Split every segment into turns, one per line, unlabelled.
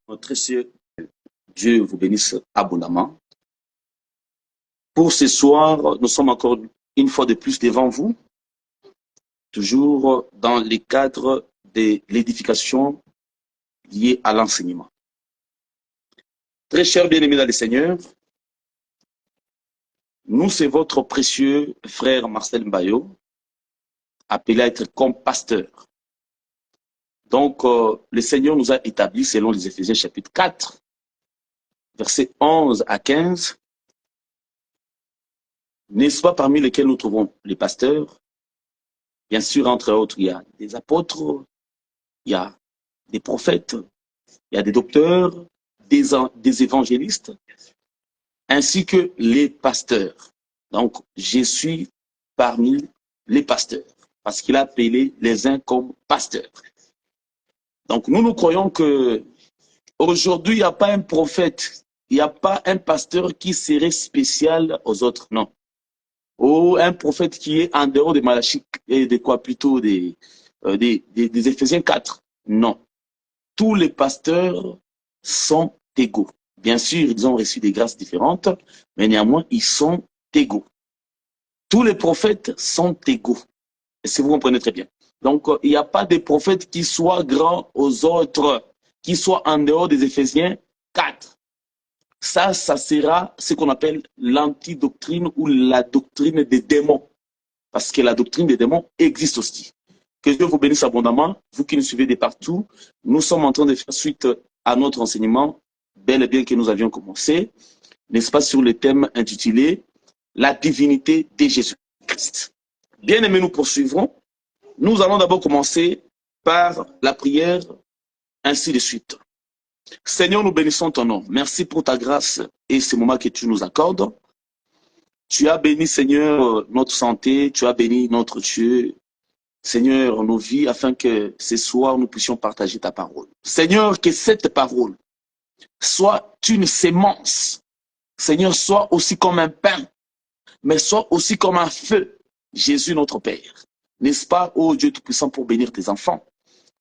Notre précieux Dieu vous bénisse abondamment. Pour ce soir, nous sommes encore une fois de plus devant vous, toujours dans le cadre de l'édification liée à l'enseignement. Très chers bien-aimés dans le Seigneur, nous, c'est votre précieux frère Marcel Mbayo, appelé à être comme pasteur. Donc, le Seigneur nous a établis selon les Éphésiens chapitre 4, versets 11 à 15, n'est-ce pas parmi lesquels nous trouvons les pasteurs? Bien sûr, entre autres, il y a des apôtres, il y a des prophètes, il y a des docteurs, des évangélistes, ainsi que les pasteurs. Donc, je suis parmi les pasteurs, parce qu'il a appelé les uns comme pasteurs. Donc, nous croyons que aujourd'hui, il n'y a pas un prophète, il n'y a pas un pasteur qui serait spécial aux autres, non. Ou un prophète qui est en dehors de Malachie et de quoi plutôt des Éphésiens 4. Non. Tous les pasteurs sont égaux. Bien sûr, ils ont reçu des grâces différentes, mais néanmoins, ils sont égaux. Tous les prophètes sont égaux. Et si vous comprenez très bien. Donc, il n'y a pas de prophète qui soit grand aux autres, qui soit en dehors des Éphésiens 4. Ça sera ce qu'on appelle l'antidoctrine ou la doctrine des démons. Parce que la doctrine des démons existe aussi. Que Dieu vous bénisse abondamment, vous qui nous suivez de partout. Nous sommes en train de faire suite à notre enseignement, bel et bien que nous avions commencé, n'est-ce pas, sur le thème intitulé « La divinité de Jésus-Christ ». Bien aimés, nous poursuivrons. Nous allons d'abord commencer par la prière, ainsi de suite. Seigneur, nous bénissons ton nom. Merci pour ta grâce et ce moment que tu nous accordes. Tu as béni, Seigneur, notre santé, tu as béni notre Dieu, Seigneur, nos vies, afin que ce soir, nous puissions partager ta parole. Seigneur, que cette parole soit une sémence, Seigneur, soit aussi comme un pain, mais soit aussi comme un feu, Jésus notre Père. N'est-ce pas, ô Dieu Tout-Puissant, pour bénir tes enfants,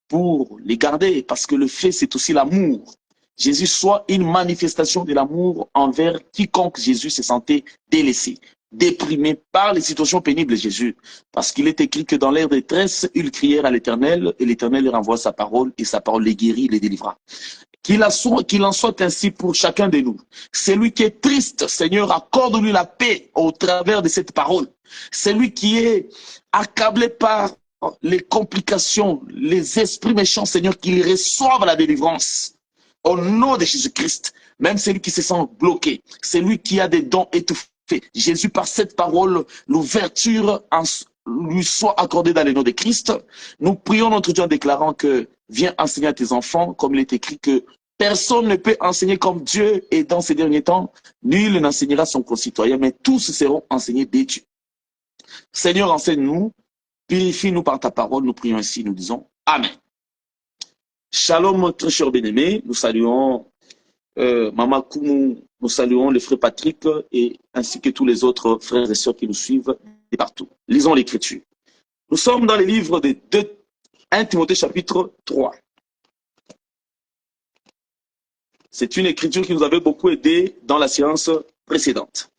pour les garder, parce que le fait, c'est aussi l'amour. Jésus soit une manifestation de l'amour envers quiconque Jésus se sentait délaissé, déprimé par les situations pénibles de Jésus. Parce qu'il est écrit que dans leur détresse, ils crièrent à l'Éternel et l'Éternel leur envoie sa parole et sa parole les guérit, les délivra. Qu'il en soit ainsi pour chacun de nous. Celui qui est triste, Seigneur, accorde-lui la paix au travers de cette parole. Celui qui est accablé par les complications, les esprits méchants, Seigneur, qu'ils reçoivent la délivrance. Au nom de Jésus-Christ, même celui qui se sent bloqué, celui qui a des dons étouffés, Jésus, par cette parole, l'ouverture lui soit accordée dans le nom de Christ. Nous prions notre Dieu en déclarant que viens enseigner à tes enfants, comme il est écrit que personne ne peut enseigner comme Dieu, et dans ces derniers temps, nul n'enseignera son concitoyen, mais tous seront enseignés des dieux. Seigneur, enseigne-nous, purifie-nous par ta parole, nous prions ainsi, nous disons Amen. Shalom, très chers bien-aimés, nous saluons Maman Koumou, nous saluons le frère Patrick et ainsi que tous les autres frères et sœurs qui nous suivent de partout. Lisons l'écriture. Nous sommes dans le livre de 1 Timothée chapitre 3. C'est une écriture qui nous avait beaucoup aidé dans la séance précédente.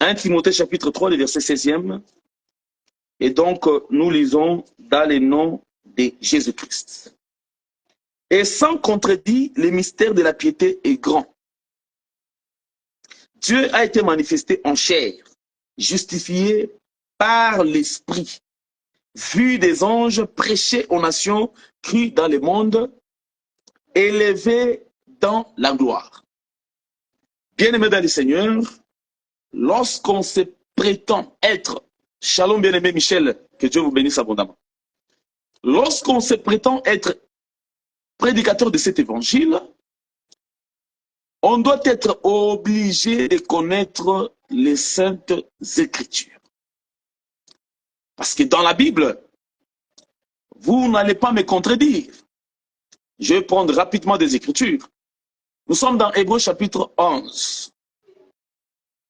1 Timothée chapitre 3, le verset 16e. Et donc, nous lisons dans le nom de Jésus-Christ. Et sans contredit, le mystère de la piété est grand. Dieu a été manifesté en chair, justifié par l'Esprit, vu des anges, prêché aux nations, cru dans le monde, élevé dans la gloire. Bien-aimés dans le Seigneur, lorsqu'on se prétend être, shalom bien-aimé Michel, que Dieu vous bénisse abondamment. Lorsqu'on se prétend être prédicateur de cet évangile, on doit être obligé de connaître les saintes écritures. Parce que dans la Bible, vous n'allez pas me contredire. Je vais prendre rapidement des écritures. Nous sommes dans Hébreux chapitre 11.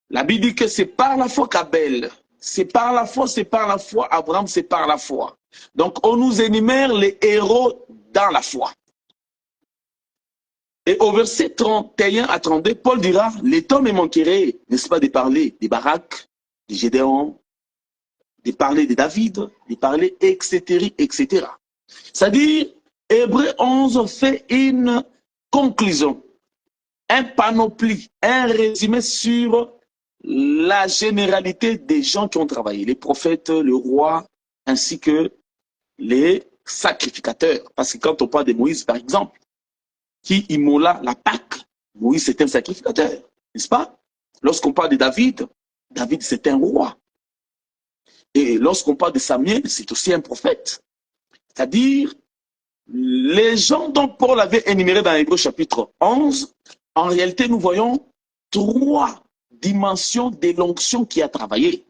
La Bible dit que c'est par la foi qu'Abel, c'est par la foi, Abraham, c'est par la foi. Donc on nous énumère les héros dans la foi. Et au verset 31 à 32, Paul dira, les temps me manqueraient, n'est-ce pas, de parler des Barak, de Gédéon, de parler de David, de parler, etc., etc. C'est-à-dire, Hébreu 11 fait une conclusion, un panoplie, un résumé sur la généralité des gens qui ont travaillé, les prophètes, le roi, ainsi que les sacrificateurs. Parce que quand on parle de Moïse, par exemple, qui immola la Pâque, Moïse c'est un sacrificateur, n'est-ce pas? Lorsqu'on parle de David, David c'est un roi. Et lorsqu'on parle de Samuel, c'est aussi un prophète. C'est-à-dire, les gens dont Paul avait énuméré dans Hébreux chapitre 11, en réalité, nous voyons trois dimensions de l'onction qui a travaillé.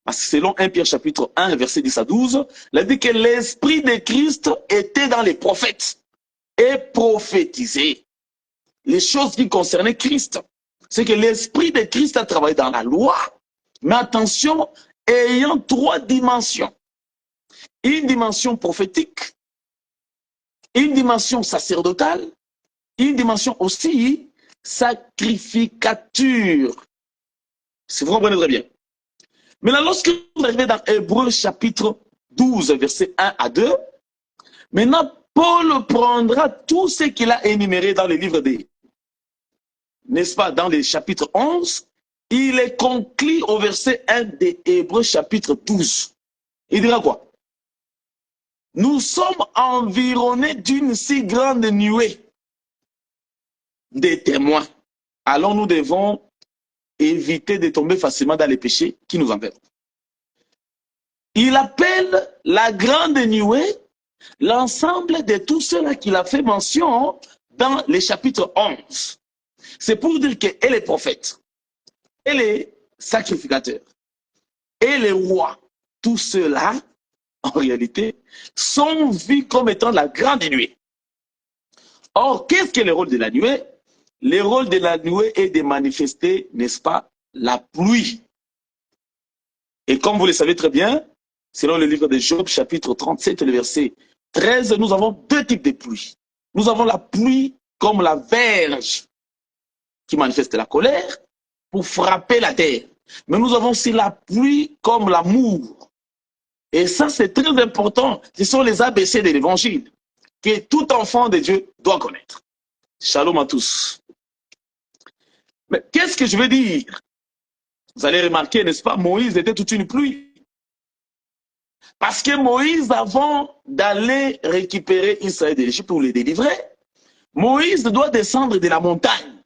Parce que selon 1 Pierre chapitre 1, verset 10 à 12, il a dit que l'esprit de Christ était dans les prophètes et prophétisait les choses qui concernaient Christ. C'est que l'esprit de Christ a travaillé dans la loi, mais attention, ayant trois dimensions. Une dimension prophétique, une dimension sacerdotale, une dimension aussi sacrificature. Si vous comprenez très bien. Maintenant, lorsque vous arrivez dans Hébreux chapitre 12, verset 1 à 2, maintenant, Paul prendra tout ce qu'il a énuméré dans le livre des, n'est-ce pas, dans le chapitre 11, il est conclu au verset 1 de Hébreux chapitre 12. Il dira quoi? Nous sommes environnés d'une si grande nuée de témoins. Alors nous devons éviter de tomber facilement dans les péchés qui nous enveloppent. Il appelle la grande nuée l'ensemble de tous ceux-là qu'il a fait mention dans les chapitres 11. C'est pour dire que et les prophètes, et les sacrificateurs, et les rois, tous ceux-là, en réalité, sont vus comme étant la grande nuée. Or, qu'est-ce que le rôle de la nuée? Le rôle de la nuée est de manifester, n'est-ce pas, la pluie. Et comme vous le savez très bien, selon le livre de Job, chapitre 37, le verset 13, nous avons deux types de pluie. Nous avons la pluie comme la verge qui manifeste la colère pour frapper la terre. Mais nous avons aussi la pluie comme l'amour. Et ça, c'est très important. Ce sont les ABC de l'évangile que tout enfant de Dieu doit connaître. Shalom à tous. Mais qu'est-ce que je veux dire? Vous allez remarquer, n'est-ce pas, Moïse était toute une pluie. Parce que Moïse, avant d'aller récupérer Israël de l'Égypte pour les délivrer, Moïse doit descendre de la montagne.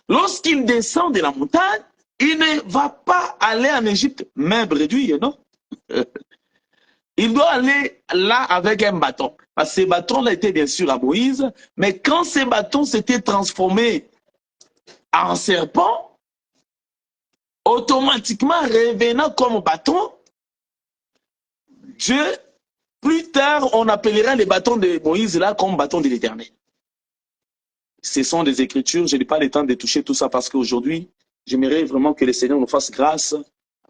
Lorsqu'il descend de la montagne, il ne va pas aller en Égypte, même réduit, non? Il doit aller là avec un bâton. Parce que ces bâtons-là étaient bien sûr à Moïse, mais quand ces bâtons s'étaient transformés en serpent, automatiquement revenant comme bâton, Dieu, plus tard, on appellera les bâtons de Moïse là comme bâtons de l'Éternel. Ce sont des écritures, je n'ai pas le temps de toucher tout ça parce qu'aujourd'hui, j'aimerais vraiment que le Seigneur nous fasse grâce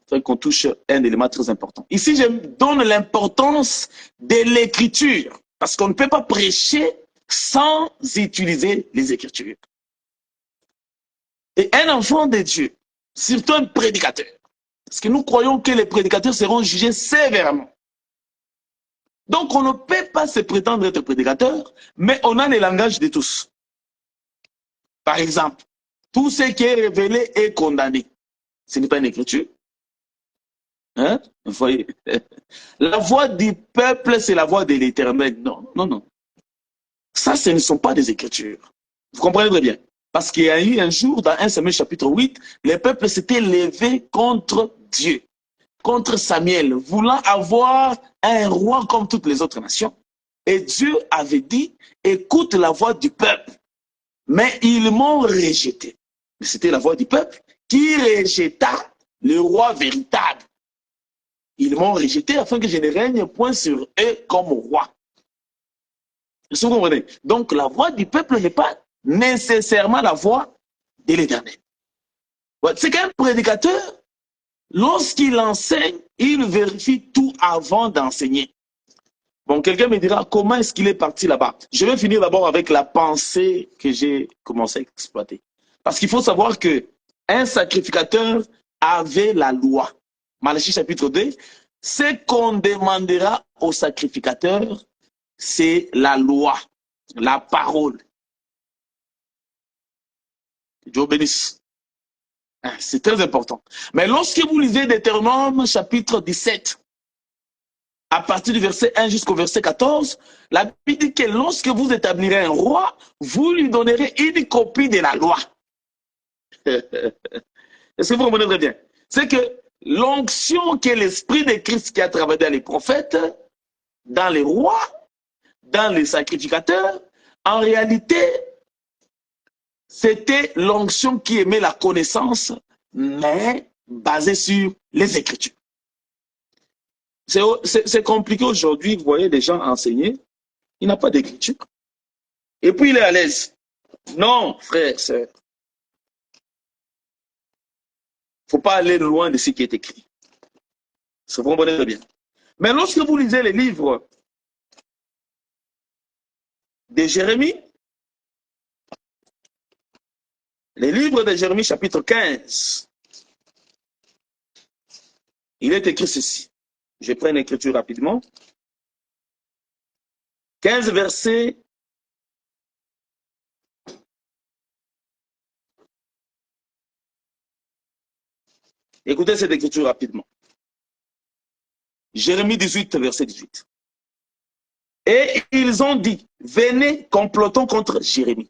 afin qu'on touche un élément très important. Ici, je donne l'importance de l'écriture parce qu'on ne peut pas prêcher sans utiliser les écritures. Et un enfant de Dieu, surtout un prédicateur, parce que nous croyons que les prédicateurs seront jugés sévèrement. Donc, on ne peut pas se prétendre être prédicateur, mais on a le langage de tous. Par exemple, tout ce qui est révélé est condamné. Ce n'est pas une écriture. Hein? Vous voyez? La voix du peuple, c'est la voix de l'Éternel. Non, non, non. Ça, ce ne sont pas des écritures. Vous comprenez très bien. Parce qu'il y a eu un jour, dans 1 Samuel chapitre 8, le peuple s'était levé contre Dieu, contre Samuel, voulant avoir un roi comme toutes les autres nations. Et Dieu avait dit, écoute la voix du peuple. Mais ils m'ont rejeté. Mais c'était la voix du peuple qui rejeta le roi véritable. Ils m'ont rejeté afin que je ne règne point sur eux comme roi. Vous comprenez? Donc la voix du peuple n'est pas nécessairement la voix de l'Éternel. C'est qu'un prédicateur, lorsqu'il enseigne, il vérifie tout avant d'enseigner. Bon, quelqu'un me dira comment est-ce qu'il est parti là-bas. Je vais finir d'abord avec la pensée que j'ai commencé à exploiter. Parce qu'il faut savoir que un sacrificateur avait la loi. Malachie chapitre 2, ce qu'on demandera au sacrificateur, c'est la loi, la parole. Dieu bénisse. C'est très important. Mais lorsque vous lisez Deutéronome chapitre 17, à partir du verset 1 jusqu'au verset 14, la Bible dit que lorsque vous établirez un roi, vous lui donnerez une copie de la loi. Est-ce que vous comprenez très bien? C'est que l'onction qui est l'esprit de Christ qui a travaillé dans les prophètes, dans les rois, dans les sacrificateurs, en réalité, c'était l'onction qui aimait la connaissance, mais basée sur les Écritures. C'est compliqué aujourd'hui, vous voyez des gens enseigner, il n'a pas d'écriture. Et puis il est à l'aise. Non, frère, sœur. Il ne faut pas aller loin de ce qui est écrit. Ça vous comprenez très bien. Mais lorsque vous lisez les livres de Jérémie, les livres de Jérémie chapitre 15, il est écrit ceci. Je prends l'écriture rapidement. 15 versets. Écoutez cette écriture rapidement. Jérémie 18, verset 18. Et ils ont dit, venez, complotons contre Jérémie.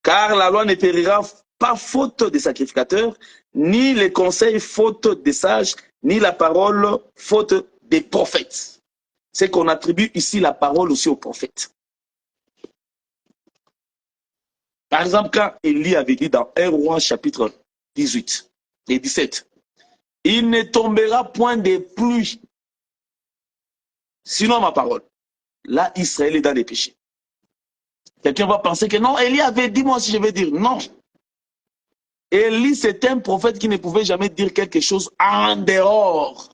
Car la loi ne périra pas faute des sacrificateurs, ni les conseils faute des sages, ni la parole faute des prophètes. C'est qu'on attribue ici la parole aussi aux prophètes. Par exemple, quand Élie avait dit dans 1 Roi chapitre 18 et 17, il ne tombera point de pluie, sinon ma parole. Là, Israël est dans les péchés. Quelqu'un va penser que non, Élie avait dit, moi aussi je vais dire non. Élie, c'est un prophète qui ne pouvait jamais dire quelque chose en dehors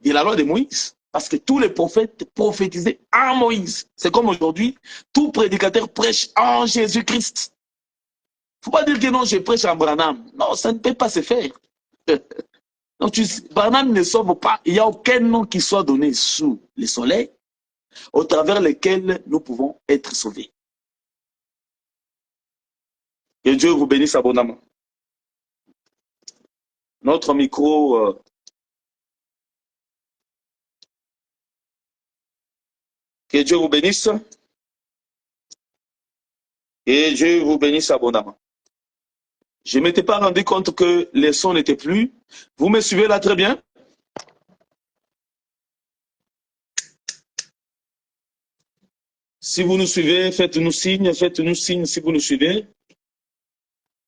de la loi de Moïse. Parce que tous les prophètes prophétisaient en Moïse. C'est comme aujourd'hui, tout prédicateur prêche en Jésus-Christ. Il ne faut pas dire que non, je prêche en Branham. Non, ça ne peut pas se faire. Donc, Branham ne sauve pas. Il n'y a aucun nom qui soit donné sous le soleil au travers lequel nous pouvons être sauvés. Que Dieu vous bénisse abondamment. Notre micro... que Dieu vous bénisse. Que Dieu vous bénisse abondamment. Je ne m'étais pas rendu compte que les sons n'étaient plus. Vous me suivez là très bien? Si vous nous suivez, faites-nous signe si vous nous suivez.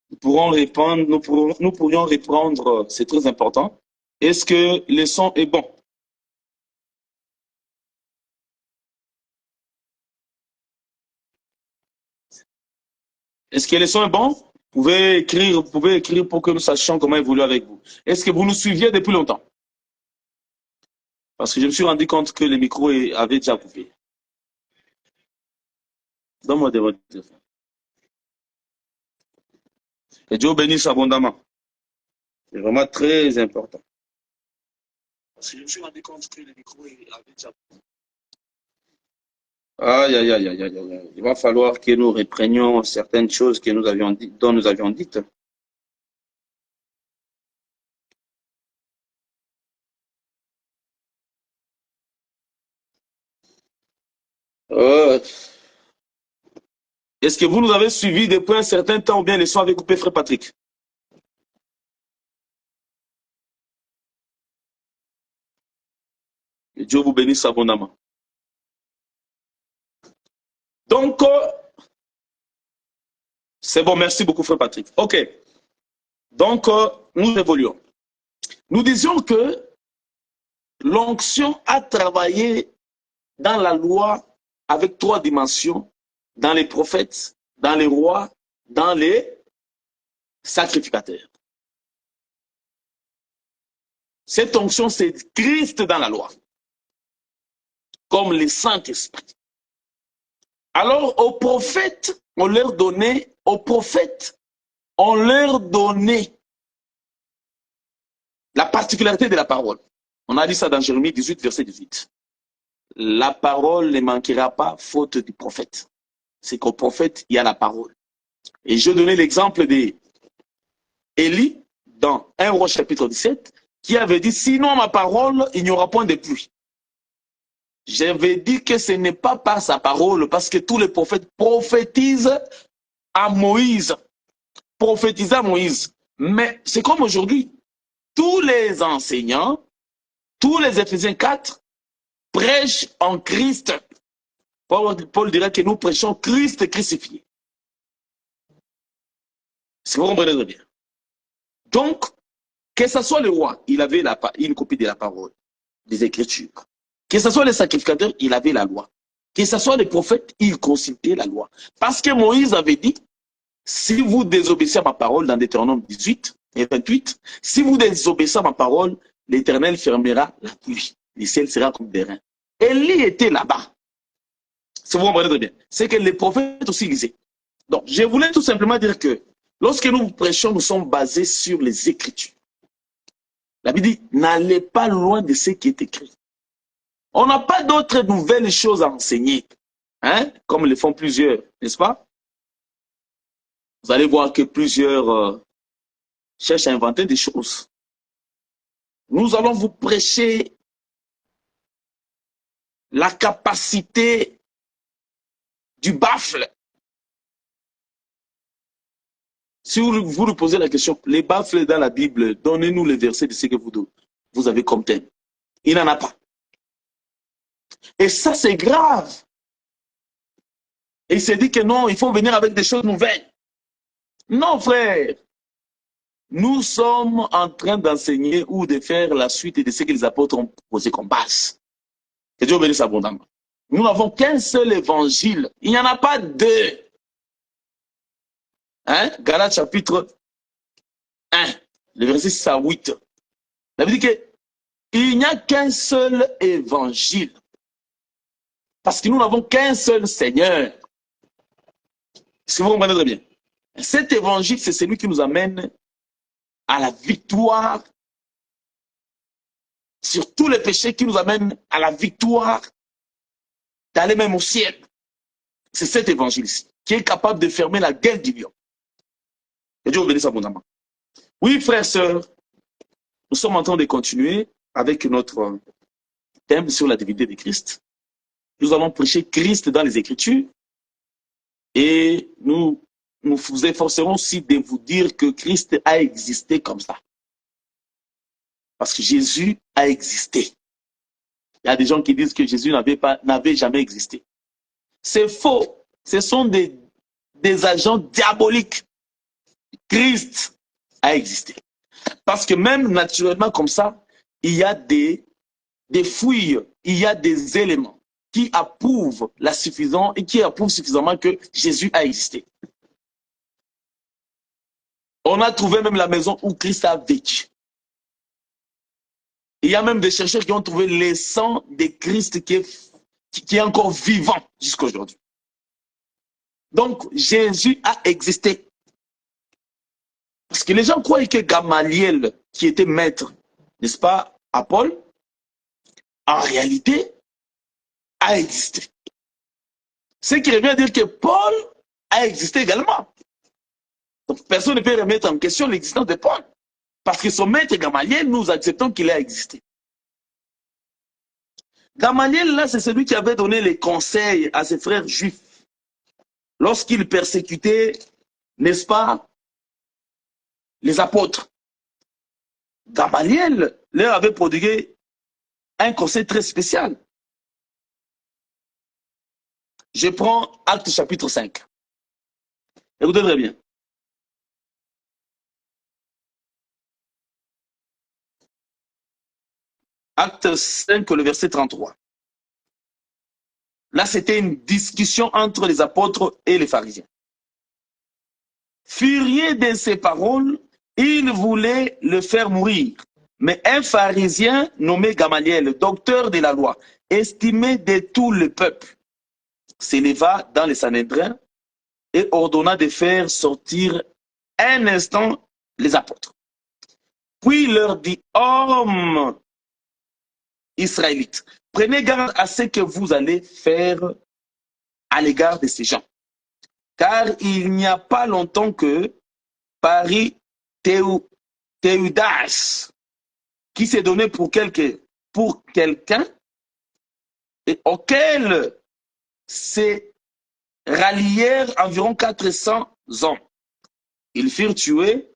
Nous pourrons répondre, nous pourrions répondre, c'est très important. Est-ce que le son est bon? Est-ce que le son est bon? Vous pouvez écrire pour que nous sachions comment évoluer avec vous. Est-ce que vous nous suiviez depuis longtemps? Parce que je me suis rendu compte que le micro avait déjà coupé. Donne-moi de votre téléphone. Et Dieu bénisse abondamment. C'est vraiment très important. Parce que je me suis rendu compte que le micro avait déjà coupé. Aïe, aïe, aïe, aïe, aïe, aïe. Il va falloir que nous reprenions certaines choses que nous avions dit, dont nous avions dites. Est-ce que vous nous avez suivis depuis un certain temps ou bien les sons avaient coupé, frère Patrick? Que Dieu vous bénisse abondamment. Donc, c'est bon, merci beaucoup, frère Patrick. OK. Donc, nous évoluons. Nous disions que l'onction a travaillé dans la loi avec 3 dimensions, dans les prophètes, dans les rois, dans les sacrificateurs. Cette onction, c'est Christ dans la loi. comme le Saint-Esprit. Alors aux prophètes, on leur donnait la particularité de la parole. On a dit ça dans Jérémie 18, verset 18. La parole ne manquera pas faute du prophète. C'est qu'au prophète, il y a la parole. Et je donnais l'exemple d'Élie dans 1 Roi chapitre 17, qui avait dit, sinon ma parole, il n'y aura point de pluie. J'avais dit que ce n'est pas par sa parole, parce que tous les prophètes prophétisent à Moïse. Prophétisaient à Moïse. Mais c'est comme aujourd'hui. Tous les enseignants, tous les Éphésiens 4, prêchent en Christ. Paul dirait que nous prêchons Christ crucifié. Si vous comprenez bien. Donc, que ce soit le roi, il avait une copie de la parole, des Écritures. Que ce soit les sacrificateurs, il avait la loi. Que ce soit les prophètes, il consultait la loi. Parce que Moïse avait dit, si vous désobéissez à ma parole dans Deutéronome 18 et 28, si vous désobéissez à ma parole, l'Éternel fermera la pluie. Le ciel sera comme des reins. Élie était là-bas. Si vous comprenez très bien. C'est que les prophètes aussi disaient. Donc, je voulais tout simplement dire que lorsque nous prêchons, nous sommes basés sur les Écritures. La Bible dit, n'allez pas loin de ce qui est écrit. On n'a pas d'autres nouvelles choses à enseigner, hein, comme le font plusieurs, n'est-ce pas? Vous allez voir que plusieurs cherchent à inventer des choses. Nous allons vous prêcher la capacité du baffle. Si vous nous posez la question, les baffles dans la Bible, donnez-nous les versets de ce que vous avez comme thème. Il n'en a pas. Et ça, c'est grave. Et il s'est dit que non, il faut venir avec des choses nouvelles. Non, frère. Nous sommes en train d'enseigner ou de faire la suite de ce que les apôtres ont posé comme base. Que Dieu bénisse abondamment. Nous n'avons qu'un seul évangile. Il n'y en a pas deux. Hein? Galates chapitre 1, le verset 6 à 8. Ça veut dire qu'il n'y a qu'un seul évangile. Parce que nous n'avons qu'un seul Seigneur. Est-ce que vous comprenez très bien? Cet évangile, c'est celui qui nous amène à la victoire sur tous les péchés, qui nous amène à la victoire d'aller même au ciel. C'est cet évangile-ci qui est capable de fermer la gueule du lion. Que Dieu vous bénisse abondamment. Oui, frères, sœurs, nous sommes en train de continuer avec notre thème sur la divinité de Christ. Nous allons prêcher Christ dans les Écritures et nous vous efforcerons aussi de vous dire que Christ a existé comme ça. Parce que Jésus a existé. Il y a des gens qui disent que Jésus n'avait jamais existé. C'est faux. Ce sont des agents diaboliques. Christ a existé. Parce que même naturellement comme ça, il y a des fouilles, il y a des éléments qui approuvent suffisamment que Jésus a existé. On a trouvé même la maison où Christ a vécu. Il y a même des chercheurs qui ont trouvé le sang de Christ qui est encore vivant jusqu'à aujourd'hui. Donc, Jésus a existé. Parce que les gens croyaient que Gamaliel, qui était maître, n'est-ce pas, à Paul, en réalité, a existé. Ce qui revient à dire que Paul a existé également. Donc, personne ne peut remettre en question l'existence de Paul. Parce que son maître Gamaliel, nous acceptons qu'il a existé. Gamaliel, là, c'est celui qui avait donné les conseils à ses frères juifs lorsqu'ils persécutaient, n'est-ce pas, les apôtres. Gamaliel leur avait prodigué un conseil très spécial. Je prends Actes chapitre 5. Écoutez très bien. Acte 5, le verset 33. Là, c'était une discussion entre les apôtres et les pharisiens. Furieux de ces paroles, ils voulaient le faire mourir. Mais un pharisien nommé Gamaliel, docteur de la loi, estimé de tout le peuple, s'éleva dans les Sanhédrins et ordonna de faire sortir un instant les apôtres. Puis il leur dit, hommes israélites, prenez garde à ce que vous allez faire à l'égard de ces gens. Car il n'y a pas longtemps que Paris Théudas, qui s'est donné pour quelqu'un et auquel se rallièrent environ 400 hommes. Ils furent tués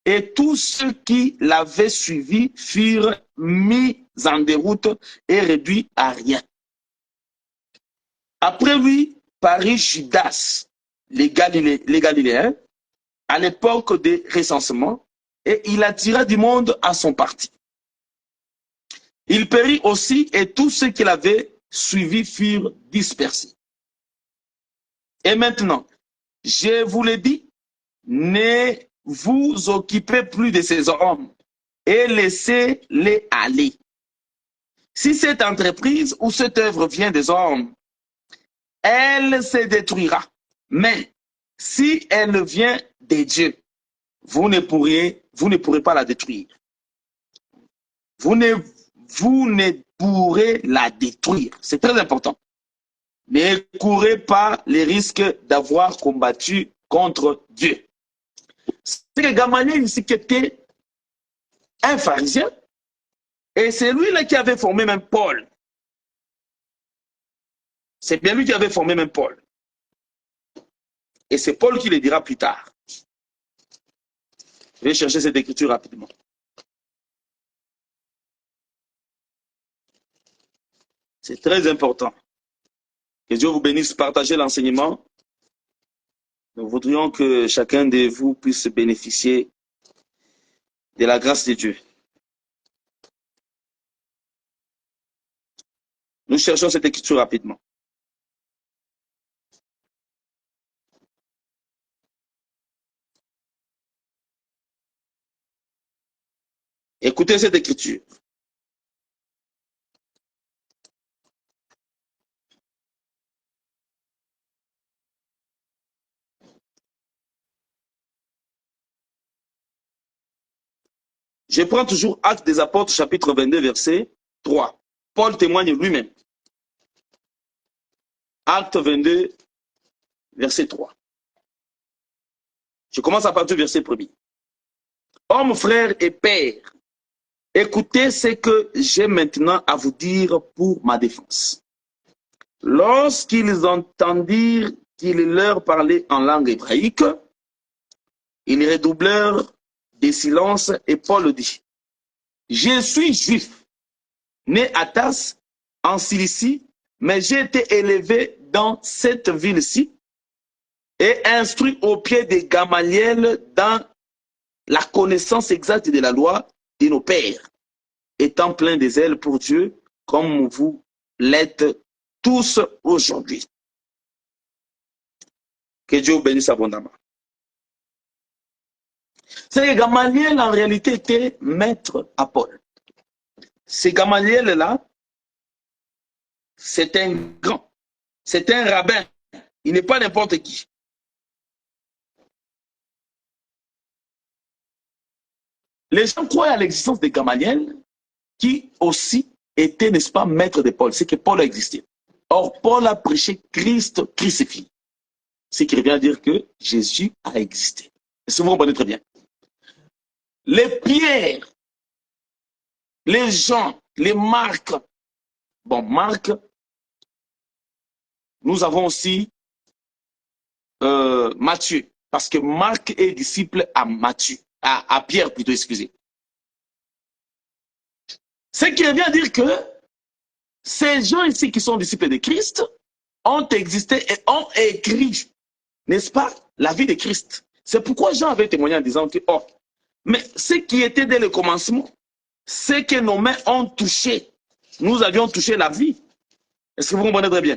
et tous ceux qui l'avaient suivi furent mis en déroute et réduits à rien. Après lui parut Judas, les Galiléens, à l'époque des recensements, et il attira du monde à son parti. Il périt aussi, et tous ceux qui l'avaient suivi furent dispersés. Et maintenant, je vous l'ai dit, ne vous occupez plus de ces hommes et laissez-les aller. Si cette entreprise ou cette œuvre vient des hommes, elle se détruira. Mais si elle vient de Dieu, vous ne pourrez pas la détruire. Vous ne pourrez la détruire. C'est très important. Ne courez pas les risques d'avoir combattu contre Dieu. C'est que Gamaliel ici qui était un pharisien et c'est lui-là qui avait formé même Paul. C'est bien lui qui avait formé même Paul. Et c'est Paul qui le dira plus tard. Je vais chercher cette écriture rapidement. C'est très important. Que Dieu vous bénisse. Partagez l'enseignement. Nous voudrions que chacun de vous puisse bénéficier de la grâce de Dieu. Nous cherchons cette écriture rapidement. Écoutez cette écriture. Je prends toujours Actes des Apôtres, chapitre 22, verset 3. Paul témoigne lui-même. Acte 22, verset 3. Je commence à partir du verset 1er. Hommes, frères et pères, écoutez ce que j'ai maintenant à vous dire pour ma défense. Lorsqu'ils entendirent qu'il leur parlait en langue hébraïque, ils redoublèrent des silences et Paul dit, je suis juif, né à Tars, en Cilicie, mais j'ai été élevé dans cette ville-ci et instruit au pied de Gamaliel dans la connaissance exacte de la loi de nos pères, étant plein de zèle pour Dieu, comme vous l'êtes tous aujourd'hui. Que Dieu vous bénisse abondamment. C'est que Gamaliel, en réalité, était maître à Paul. C'est Gamaliel-là, c'est un grand, c'est un rabbin. Il n'est pas n'importe qui. Les gens croient à l'existence de Gamaliel, qui aussi était, n'est-ce pas, maître de Paul. C'est que Paul a existé. Or, Paul a prêché Christ crucifié. Ce qui revient à dire que Jésus a existé. Est-ce que vous comprenez très bien? Les Pierre, les Jean, les Marc. Bon, Marc, nous avons aussi Matthieu, parce que Marc est disciple à Matthieu, à Pierre plutôt, excusez. Ce qui revient à dire que ces gens ici qui sont disciples de Christ ont existé et ont écrit, n'est-ce pas, la vie de Christ. C'est pourquoi Jean avait témoigné en disant que, oh, mais ce qui était dès le commencement, c'est que nos mains ont touché. Nous avions touché la vie. Est-ce que vous comprenez très bien?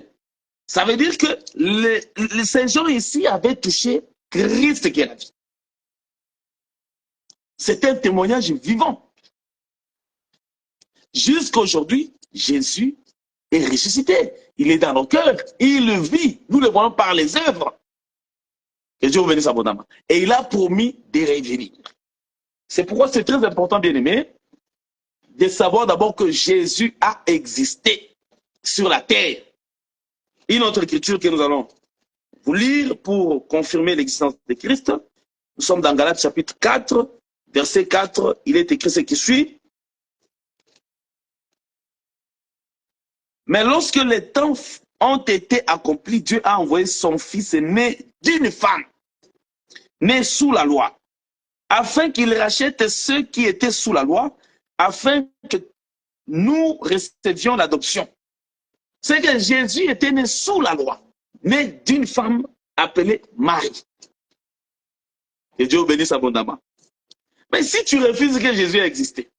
Ça veut dire que ces gens ici avaient touché Christ qui est la vie. C'est un témoignage vivant. Jusqu'à aujourd'hui, Jésus est ressuscité. Il est dans nos cœurs. Il le vit. Nous le voyons par les œuvres. Que Dieu vous bénisse abondamment. Et il a promis de revenir. C'est pourquoi c'est très important, bien aimé, de savoir d'abord que Jésus a existé sur la terre. Une autre écriture que nous allons vous lire pour confirmer l'existence de Christ. Nous sommes dans Galates chapitre 4, verset 4. Il est écrit ce qui suit. Mais lorsque les temps ont été accomplis, Dieu a envoyé son Fils né d'une femme, né sous la loi, afin qu'il rachète ceux qui étaient sous la loi, afin que nous recevions l'adoption. C'est que Jésus était né sous la loi, né d'une femme appelée Marie. Que Dieu bénisse abondamment. Mais si tu refuses que Jésus ait existé,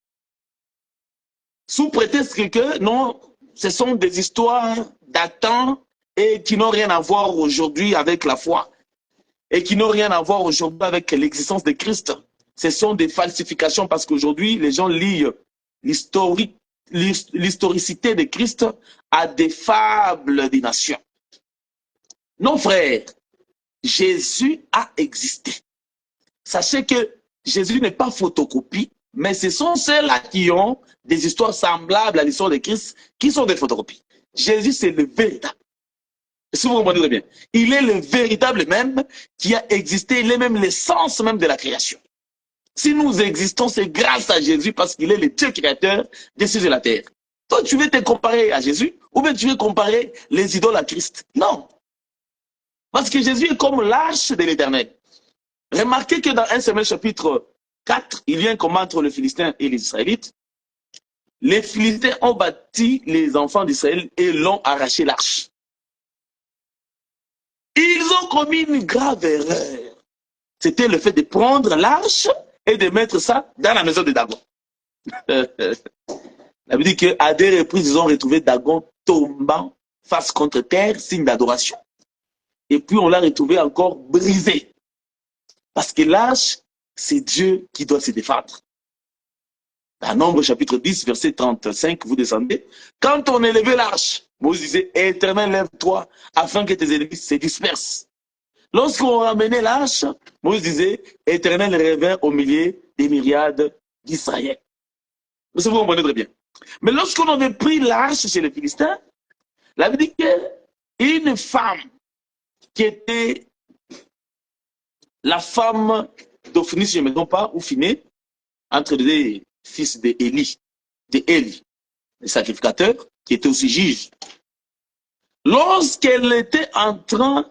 sous prétexte que non, ce sont des histoires datant et qui n'ont rien à voir aujourd'hui avec la foi et qui n'ont rien à voir aujourd'hui avec l'existence de Christ. Ce sont des falsifications parce qu'aujourd'hui, les gens lient l'historicité de Christ à des fables des nations. Non, frères, Jésus a existé. Sachez que Jésus n'est pas photocopie, mais ce sont ceux-là qui ont des histoires semblables à l'histoire de Christ qui sont des photocopies. Jésus, c'est le véritable. Si vous comprenez très bien, il est le véritable même qui a existé, il est même l'essence même de la création. Si nous existons, c'est grâce à Jésus parce qu'il est le Dieu créateur des cieux et de la terre. Toi, tu veux te comparer à Jésus ou bien tu veux comparer les idoles à Christ? Non. Parce que Jésus est comme l'arche de l'Éternel. Remarquez que dans 1 Samuel chapitre 4, il vient combattre les Philistins et les Israélites. Les Philistins ont bâti les enfants d'Israël et l'ont arraché l'arche. Ils ont commis une grave erreur. C'était le fait de prendre l'arche et de mettre ça dans la maison de Dagon. Ça veut dire qu'à des reprises, ils ont retrouvé Dagon tombant face contre terre, signe d'adoration. Et puis on l'a retrouvé encore brisé. Parce que l'arche, c'est Dieu qui doit se défendre. Dans Nombre chapitre 10, verset 35, vous descendez. Quand on élevait l'arche, Moïse disait, Éternel, lève-toi afin que tes ennemis se dispersent. Lorsqu'on ramenait l'arche, Moïse disait, Éternel, revint au milieu des myriades d'Israël. Vous comprenez très bien. Mais lorsqu'on avait pris l'arche chez les Philistins, la Bible dit qu'une femme qui était la femme d'Ophni, si je ne me trompe pas, ou Phiné, entre les fils d'Élie, le sacrificateur, qui était aussi juge. Lorsqu'elle était en train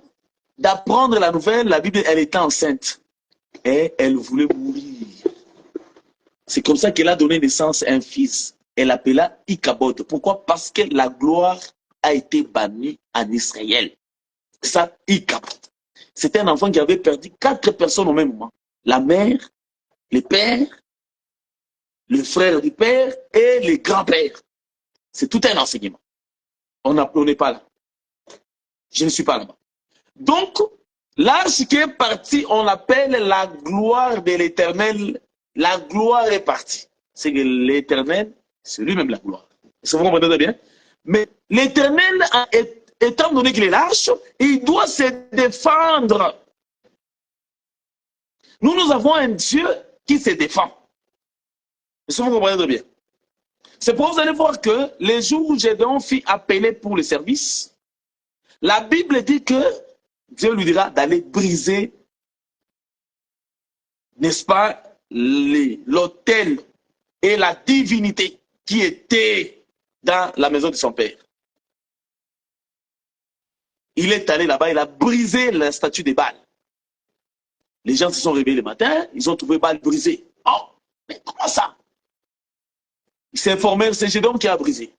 d'apprendre la nouvelle, la Bible, elle était enceinte. Et elle voulait mourir. C'est comme ça qu'elle a donné naissance à un fils. Elle l'appela Ichabod. Pourquoi? Parce que la gloire a été bannie en Israël. C'est ça, Ichabod. C'était un enfant qui avait perdu 4 personnes au même moment. La mère, le père, le frère du père et le grand-père. C'est tout un enseignement. On n'est pas là. Je ne suis pas là-bas. Donc, l'arche qui est partie, on l'appelle la gloire de l'Éternel. La gloire est partie. C'est que l'Éternel, c'est lui-même la gloire. Est-ce que vous comprenez bien? Mais l'Éternel, étant donné qu'il est l'arche, il doit se défendre. Nous avons un Dieu qui se défend. Est-ce que vous comprenez bien? C'est pour vous allez voir que les jours où Gédéon fut appelé pour le service, la Bible dit que Dieu lui dira d'aller briser, n'est-ce pas, l'autel et la divinité qui était dans la maison de son père. Il est allé là-bas, il a brisé la statue de Baal. Les gens se sont réveillés le matin, ils ont trouvé Baal brisé. Oh, mais comment ça? Ils s'informèrent, c'est Gédéon qui a brisé.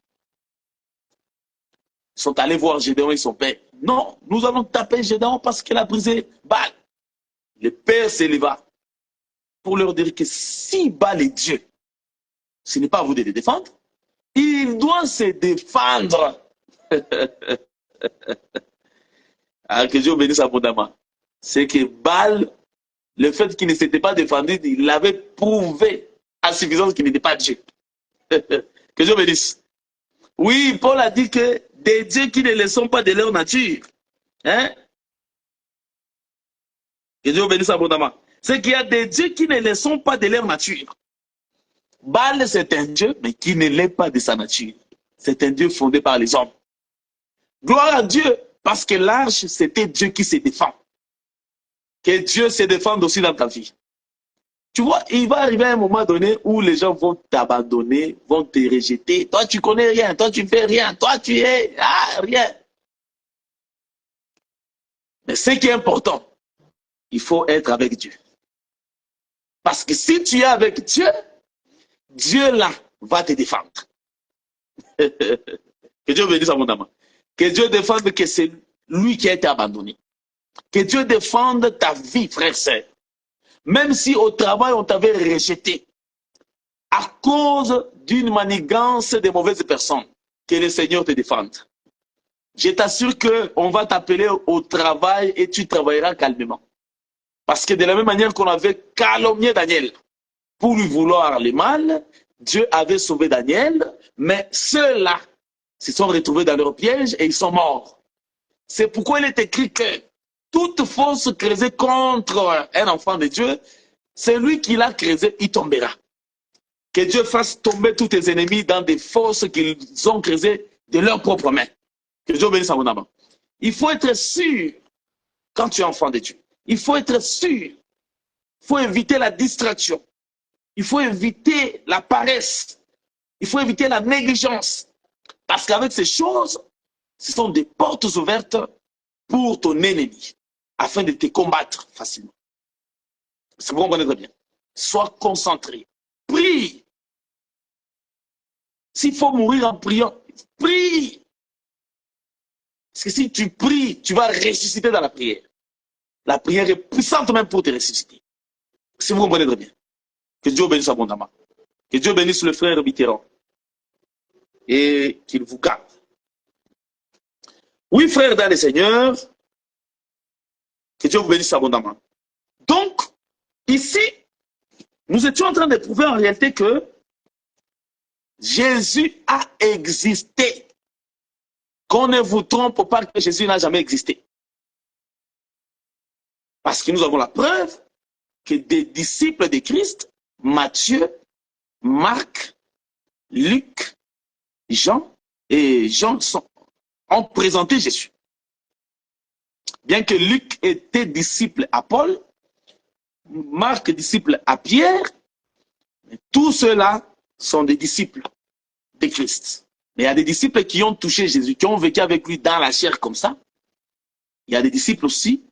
Ils sont allés voir Gédéon et son père. Non, nous allons taper Gédéon parce qu'il a brisé Baal. Le père s'éleva pour leur dire que si Baal est Dieu, ce n'est pas à vous de le défendre. Il doit se défendre. Ah, que Dieu bénisse abondamment. C'est que Baal, le fait qu'il ne s'était pas défendu, il l'avait prouvé à suffisance qu'il n'était pas Dieu. Que Dieu bénisse. Oui, Paul a dit que des dieux qui ne le sont pas de leur nature. Hein? Que Dieu bénisse abondamment. C'est qu'il y a des dieux qui ne le sont pas de leur nature. Baal, c'est un dieu, mais qui ne l'est pas de sa nature. C'est un dieu fondé par les hommes. Gloire à Dieu, parce que l'arche, c'était Dieu qui se défend. Que Dieu se défende aussi dans ta vie. Tu vois, il va arriver un moment donné où les gens vont t'abandonner, vont te rejeter. Toi, tu connais rien, toi, tu fais rien, toi, tu es rien. Mais ce qui est important, il faut être avec Dieu. Parce que si tu es avec Dieu, Dieu là va te défendre. Que Dieu bénisse abondamment. Que Dieu défende que c'est lui qui a été abandonné. Que Dieu défende ta vie, frère, sœur. Même si au travail, on t'avait rejeté à cause d'une manigance de mauvaises personnes, que le Seigneur te défende. Je t'assure qu'on va t'appeler au travail et tu travailleras calmement. Parce que de la même manière qu'on avait calomnié Daniel pour lui vouloir le mal, Dieu avait sauvé Daniel, mais ceux-là se sont retrouvés dans leur piège et ils sont morts. C'est pourquoi il est écrit que toute force creusée contre un enfant de Dieu, c'est lui qui l'a creusé, il tombera. Que Dieu fasse tomber tous tes ennemis dans des forces qu'ils ont creusées de leurs propres mains. Que Dieu bénisse abondamment. Il faut être sûr quand tu es enfant de Dieu. Il faut être sûr. Il faut éviter la distraction. Il faut éviter la paresse. Il faut éviter la négligence. Parce qu'avec ces choses, ce sont des portes ouvertes pour ton ennemi, afin de te combattre facilement. C'est pour comprendre très bien. Sois concentré. Prie. S'il faut mourir en priant, prie. Parce que si tu pries, tu vas ressusciter dans la prière. La prière est puissante même pour te ressusciter. Si vous comprenez très bien. Que Dieu bénisse abondamment. Que Dieu bénisse le frère Mitterrand. Et qu'il vous garde. Oui, frère dans le Seigneur, que Dieu vous bénisse abondamment. Donc, ici, nous étions en train de prouver en réalité que Jésus a existé. Qu'on ne vous trompe pas que Jésus n'a jamais existé. Parce que nous avons la preuve que des disciples de Christ, Matthieu, Marc, Luc, Jean ont présenté Jésus. Bien que Luc était disciple à Paul, Marc disciple à Pierre, tous ceux-là sont des disciples de Christ. Mais il y a des disciples qui ont touché Jésus, qui ont vécu avec lui dans la chair comme ça. Il y a des disciples aussi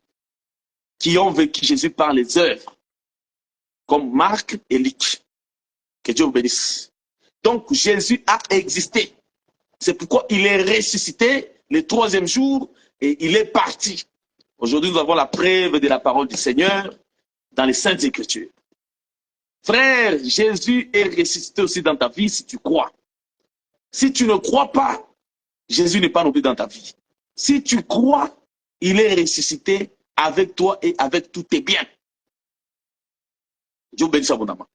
qui ont vécu Jésus par les œuvres, comme Marc et Luc. Que Dieu vous bénisse. Donc Jésus a existé. C'est pourquoi il est ressuscité le 3e jour et il est parti. Aujourd'hui, nous avons la preuve de la parole du Seigneur dans les Saintes Écritures. Frère, Jésus est ressuscité aussi dans ta vie si tu crois. Si tu ne crois pas, Jésus n'est pas non plus dans ta vie. Si tu crois, il est ressuscité avec toi et avec tous tes biens. Dieu bénisse abondamment.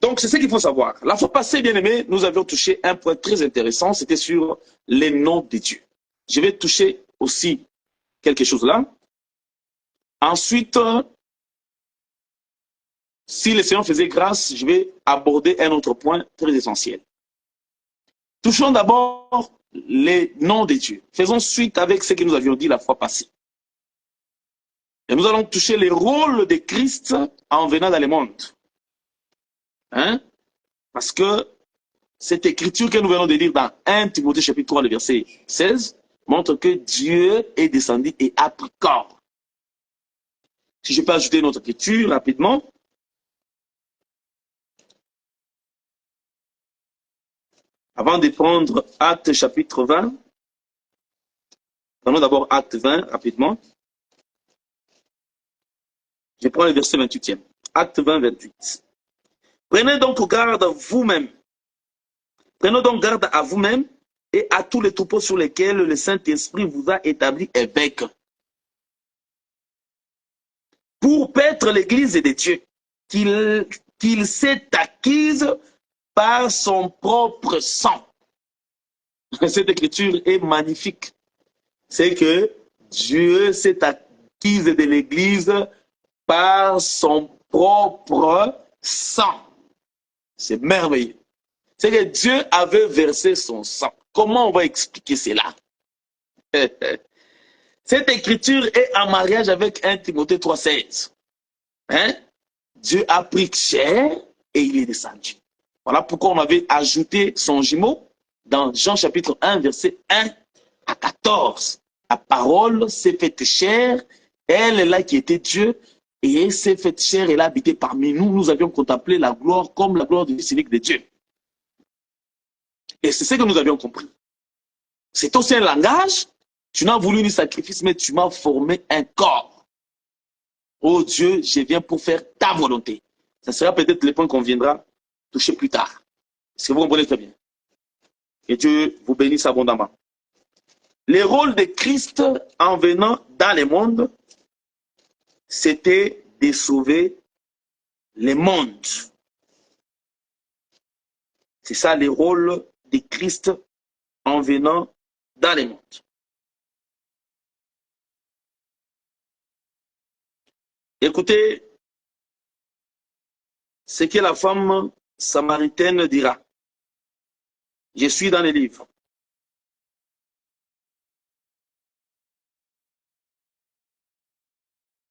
Donc, c'est ce qu'il faut savoir. La fois passée, bien aimé, nous avions touché un point très intéressant, c'était sur les noms de Dieu. Je vais toucher aussi quelque chose là. Ensuite, si le Seigneur faisait grâce, je vais aborder un autre point très essentiel. Touchons d'abord les noms de Dieu. Faisons suite avec ce que nous avions dit la fois passée. Et nous allons toucher les rôles de Christ en venant dans le monde. Hein? Parce que cette écriture que nous venons de lire dans 1 Timothée chapitre 3, le verset 16, montre que Dieu est descendu et a pris corps. Si je peux ajouter une autre écriture rapidement. Avant de prendre Actes chapitre 20, prenons d'abord Acte 20 rapidement. Je prends le verset 28e. Acte 20, 28. Prenez donc garde à vous-même. Prenez donc garde à vous-même et à tous les troupeaux sur lesquels le Saint-Esprit vous a établi évêque. Pour paître l'Église de Dieu, qu'il s'est acquise par son propre sang. cette écriture est magnifique. C'est que Dieu s'est acquise de l'Église par son propre sang. C'est merveilleux. C'est que Dieu avait versé son sang. Comment on va expliquer cela? Cette écriture est en mariage avec 1 Timothée 3,16. Hein? Dieu a pris chair et il est descendu. Voilà pourquoi on avait ajouté son jumeau dans Jean chapitre 1, verset 1 à 14. La parole s'est faite chair, elle est là qui était Dieu, et elle s'est faite chair, elle a habité parmi nous. Nous avions contemplé la gloire comme la gloire du Fils unique de Dieu. Et c'est ce que nous avions compris. C'est aussi un langage. Tu n'as voulu ni sacrifice, mais tu m'as formé un corps. Oh Dieu, je viens pour faire ta volonté. Ça sera peut-être le point qu'on viendra toucher plus tard. Est-ce que vous comprenez très bien? Que Dieu vous bénisse abondamment. Le rôle de Christ en venant dans le monde, c'était de sauver le monde. C'est ça le rôle de Christ en venant dans le monde. Écoutez ce que la femme samaritaine dira. Je suis dans les livres.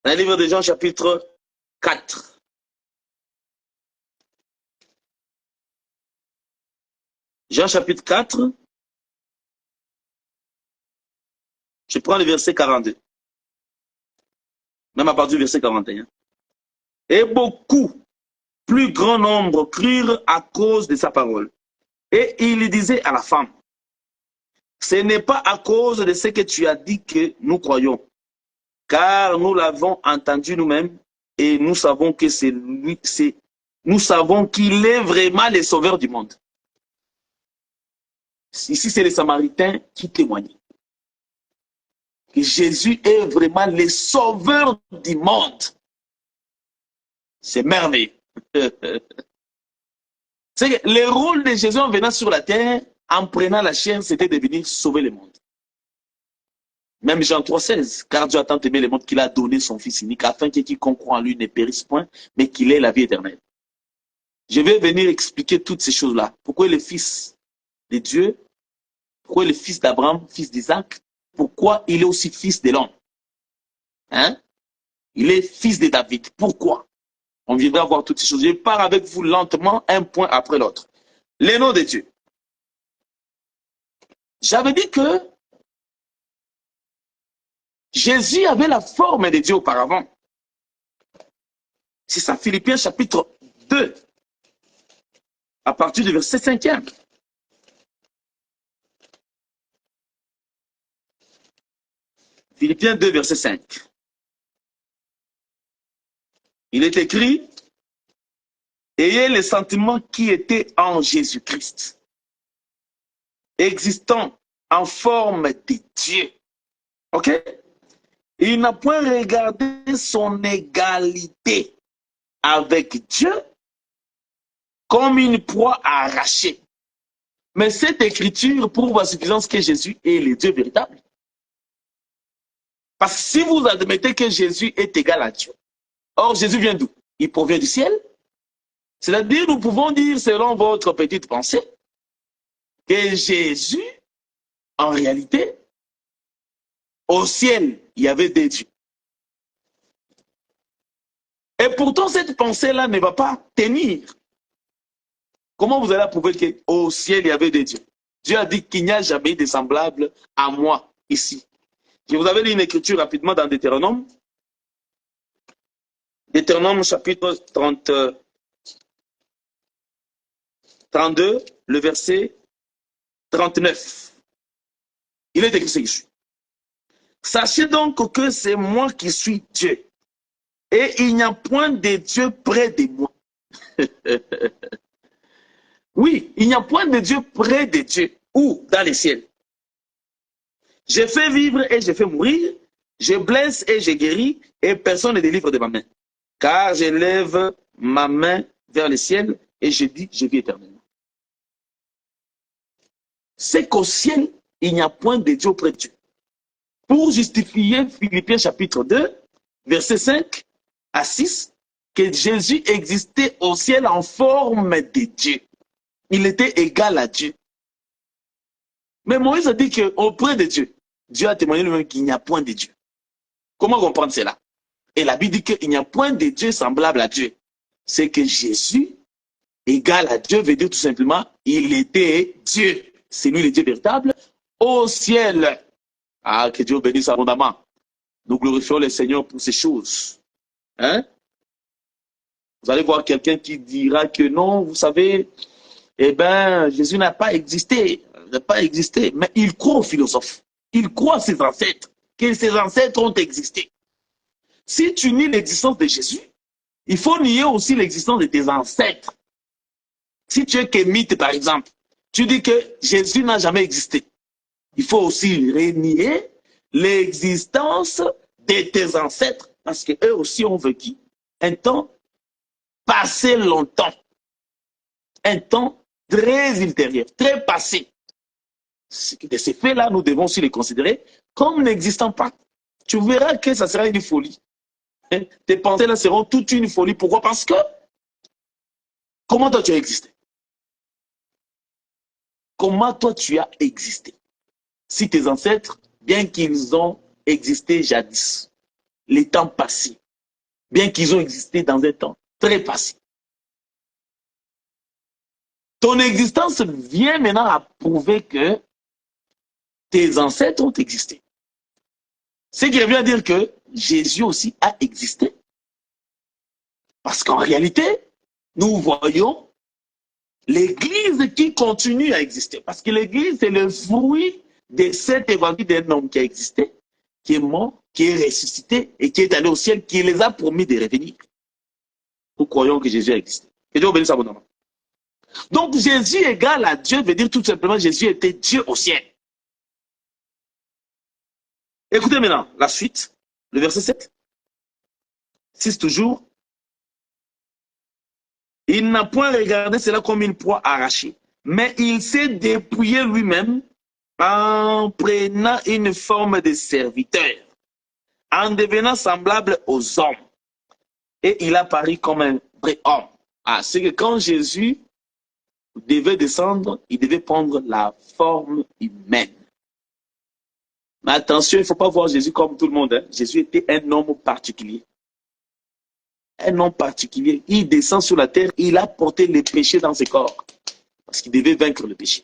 Dans le livre de Jean, chapitre 4. Jean, chapitre 4. Je prends le verset 42. Même à partir du verset 41. Et beaucoup, plus grand nombre, crurent à cause de sa parole. Et il disait à la femme, ce n'est pas à cause de ce que tu as dit que nous croyons, car nous l'avons entendu nous-mêmes et nous savons que c'est lui, nous savons qu'il est vraiment le sauveur du monde. Ici, c'est les Samaritains qui témoignent que Jésus est vraiment le sauveur du monde. C'est merveilleux. C'est que le rôle de Jésus en venant sur la terre, en prenant la chair, c'était de venir sauver le monde. Même Jean 3,16, car Dieu a tant aimé le monde qu'il a donné son Fils unique, afin que quiconque croit en lui ne périsse point, mais qu'il ait la vie éternelle. Je vais venir expliquer toutes ces choses-là. Pourquoi le Fils de Dieu, pourquoi le Fils d'Abraham, fils d'Isaac, pourquoi il est aussi fils de l'homme. Hein? Il est fils de David. Pourquoi? On viendra voir toutes ces choses. Je pars avec vous lentement, un point après l'autre. Les noms de Dieu. J'avais dit que Jésus avait la forme de Dieu auparavant. C'est ça, Philippiens chapitre 2, à partir du verset 5e. Philippiens 2, verset 5. Il est écrit, ayez les sentiments qui étaient en Jésus-Christ, existant en forme de Dieu. OK? Il n'a point regardé son égalité avec Dieu comme une proie à arracher. Mais cette écriture prouve à suffisance que Jésus est le Dieu véritable. Parce que si vous admettez que Jésus est égal à Dieu, or Jésus vient d'où? Il provient du ciel. C'est-à-dire, nous pouvons dire, selon votre petite pensée, que Jésus, en réalité, au ciel, il y avait des dieux. Et pourtant, cette pensée-là ne va pas tenir. Comment vous allez prouver qu'au ciel, il y avait des dieux? Dieu a dit qu'il n'y a jamais de semblable à moi ici. Je vous avais lu une écriture rapidement dans Deutéronome. Deutéronome chapitre 32, le verset 39. Il est écrit ceci. Sachez donc que c'est moi qui suis Dieu. Et il n'y a point de Dieu près de moi. Oui, il n'y a point de Dieu près de Dieu. Où? Dans les ciels. Je fais vivre et je fais mourir. Je blesse et je guéris. Et personne ne délivre de ma main. Car je lève ma main vers le ciel et je dis, je vis éternellement. c'est qu'au ciel, il n'y a point de Dieu auprès de Dieu. Pour justifier Philippiens chapitre 2, verset 5 à 6, que Jésus existait au ciel en forme de Dieu. Il était égal à Dieu. Mais Moïse a dit qu'auprès de Dieu, Dieu a témoigné lui-même qu'il n'y a point de Dieu. Comment comprendre cela? Et la Bible dit qu'il n'y a point de Dieu semblable à Dieu. C'est que Jésus, égal à Dieu, veut dire tout simplement, il était Dieu. C'est lui le Dieu véritable au ciel. Ah, que Dieu bénisse abondamment. Nous glorifions le Seigneur pour ces choses. Hein? Vous allez voir quelqu'un qui dira que non, vous savez, eh bien, Jésus n'a pas existé. N'a pas existé. Mais il croit aux philosophes. Il croit à ses ancêtres. Que ses ancêtres ont existé. Si tu nies l'existence de Jésus, il faut nier aussi l'existence de tes ancêtres. Si tu es kémite, par exemple, tu dis que Jésus n'a jamais existé. Il faut aussi renier l'existence de tes ancêtres parce qu'eux aussi ont vécu un temps passé longtemps. Un temps très ultérieur, très passé. De ces faits-là, nous devons aussi les considérer comme n'existant pas. Tu verras que ça sera une folie. Tes pensées-là seront toute une folie. Pourquoi? Parce que, comment toi tu as existé? Comment toi tu as existé? Si tes ancêtres, bien qu'ils ont existé jadis, les temps passés, bien qu'ils ont existé dans un temps très passé, ton existence vient maintenant à prouver que tes ancêtres ont existé. Ce qui revient à dire que Jésus aussi a existé. Parce qu'en réalité, nous voyons l'Église qui continue à exister. Parce que l'Église, c'est le fruit de cet évangile d'un homme qui a existé, qui est mort, qui est ressuscité et qui est allé au ciel, qui les a promis de revenir. Nous croyons que Jésus a existé. Que Dieu bénisse abondamment. Donc Jésus égal à Dieu veut dire tout simplement Jésus était Dieu au ciel. Écoutez maintenant la suite, le verset 7. 6 toujours. Il n'a point regardé cela comme une proie arrachée, mais il s'est dépouillé lui-même en prenant une forme de serviteur, en devenant semblable aux hommes. Et il a paru comme un vrai homme. Ah, c'est que quand Jésus devait descendre, il devait prendre la forme humaine. Mais attention, il ne faut pas voir Jésus comme tout le monde. Hein. Jésus était un homme particulier. Un homme particulier. Il descend sur la terre, il a porté le péché dans ses corps. Parce qu'il devait vaincre le péché.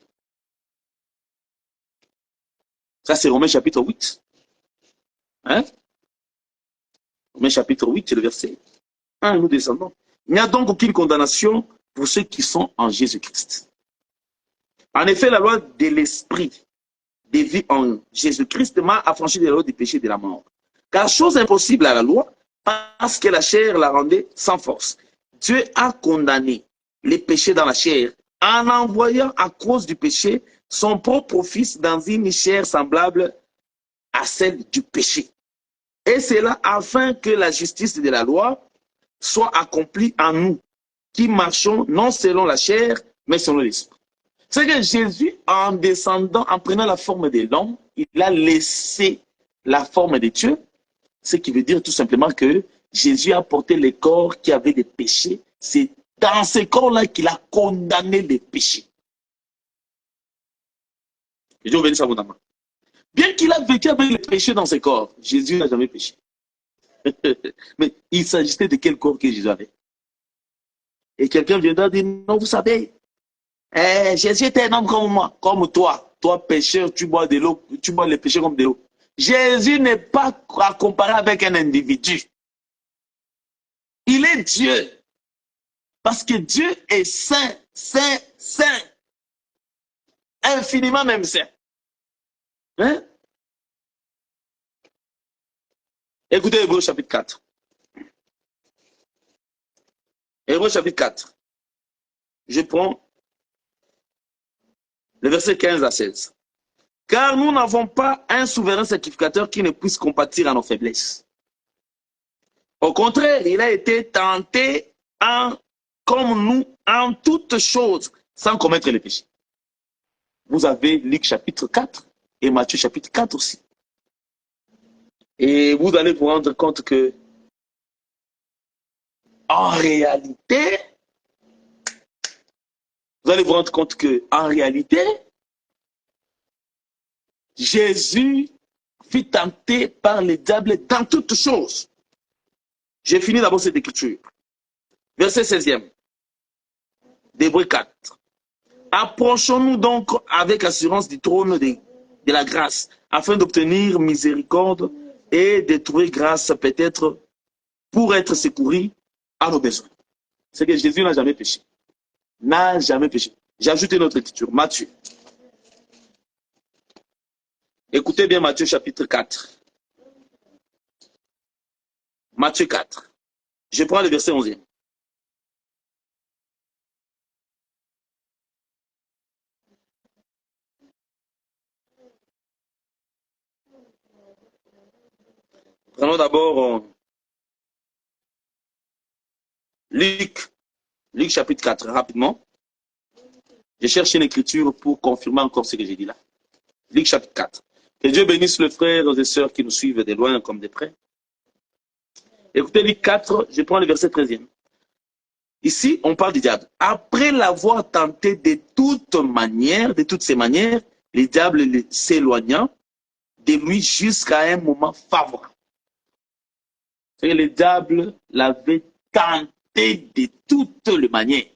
Ça, c'est Romains chapitre 8. Hein? Romains chapitre 8, c'est le verset 1, nous descendons. Il n'y a donc aucune condamnation pour ceux qui sont en Jésus-Christ. En effet, la loi de l'esprit de vie en Jésus-Christ m'a affranchi de la loi du péché et de la mort. Car chose impossible à la loi, parce que la chair la rendait sans force. Dieu a condamné les péchés dans la chair en envoyant à cause du péché son propre fils dans une chair semblable à celle du péché. Et c'est là afin que la justice de la loi soit accomplie en nous, qui marchons non selon la chair, mais selon l'esprit. C'est que Jésus, en descendant, en prenant la forme de l'homme, il a laissé la forme de Dieu, ce qui veut dire tout simplement que Jésus a porté les corps qui avaient des péchés. C'est dans ces corps-là qu'il a condamné les péchés. Et Dieu bénisse abondamment. Bien qu'il a vécu avec les péchés dans ses corps, Jésus n'a jamais péché. Mais il s'agissait de quel corps que Jésus avait? Et quelqu'un viendra dire, non, vous savez, Jésus était un homme comme moi, comme toi. Toi, pécheur, tu bois de l'eau, tu bois les péchés comme de l'eau. Jésus n'est pas à comparer avec un individu. Il est Dieu. Parce que Dieu est saint, saint, saint. Infiniment même saint. Hein? Écoutez Hébreux chapitre 4. Hébreux chapitre 4. Je prends le verset 15 à 16. Car nous n'avons pas un souverain sacrificateur qui ne puisse compatir à nos faiblesses. Au contraire, il a été tenté comme nous en toutes choses, sans commettre le péché. vous avez Luc chapitre 4 et Matthieu chapitre 4 aussi. Et vous allez vous rendre compte que, en réalité, vous allez vous rendre compte que, en réalité, Jésus fut tenté par le diable dans toutes choses. J'ai fini d'abord cette écriture. Verset 16e. d'Hébreux 4. Approchons-nous donc avec assurance du trône de la grâce, afin d'obtenir miséricorde et de trouver grâce peut-être pour être secouru à nos besoins. C'est que Jésus n'a jamais péché. N'a jamais péché. J'ai ajouté notre écriture, Matthieu. Écoutez bien Matthieu chapitre 4. Matthieu 4. Je prends le verset 11e. Prenons d'abord Luc chapitre 4, rapidement. Je cherche une écriture pour confirmer encore ce que j'ai dit là. Luc chapitre 4. Que Dieu bénisse les frères et sœurs qui nous suivent de loin comme de près. Écoutez Luc 4, je prends le verset 13e. Ici, on parle du diable. Après l'avoir tenté de toutes ces manières, le diable s'éloignant de lui jusqu'à un moment favorable. Et le diable l'avait tenté de toutes les manières.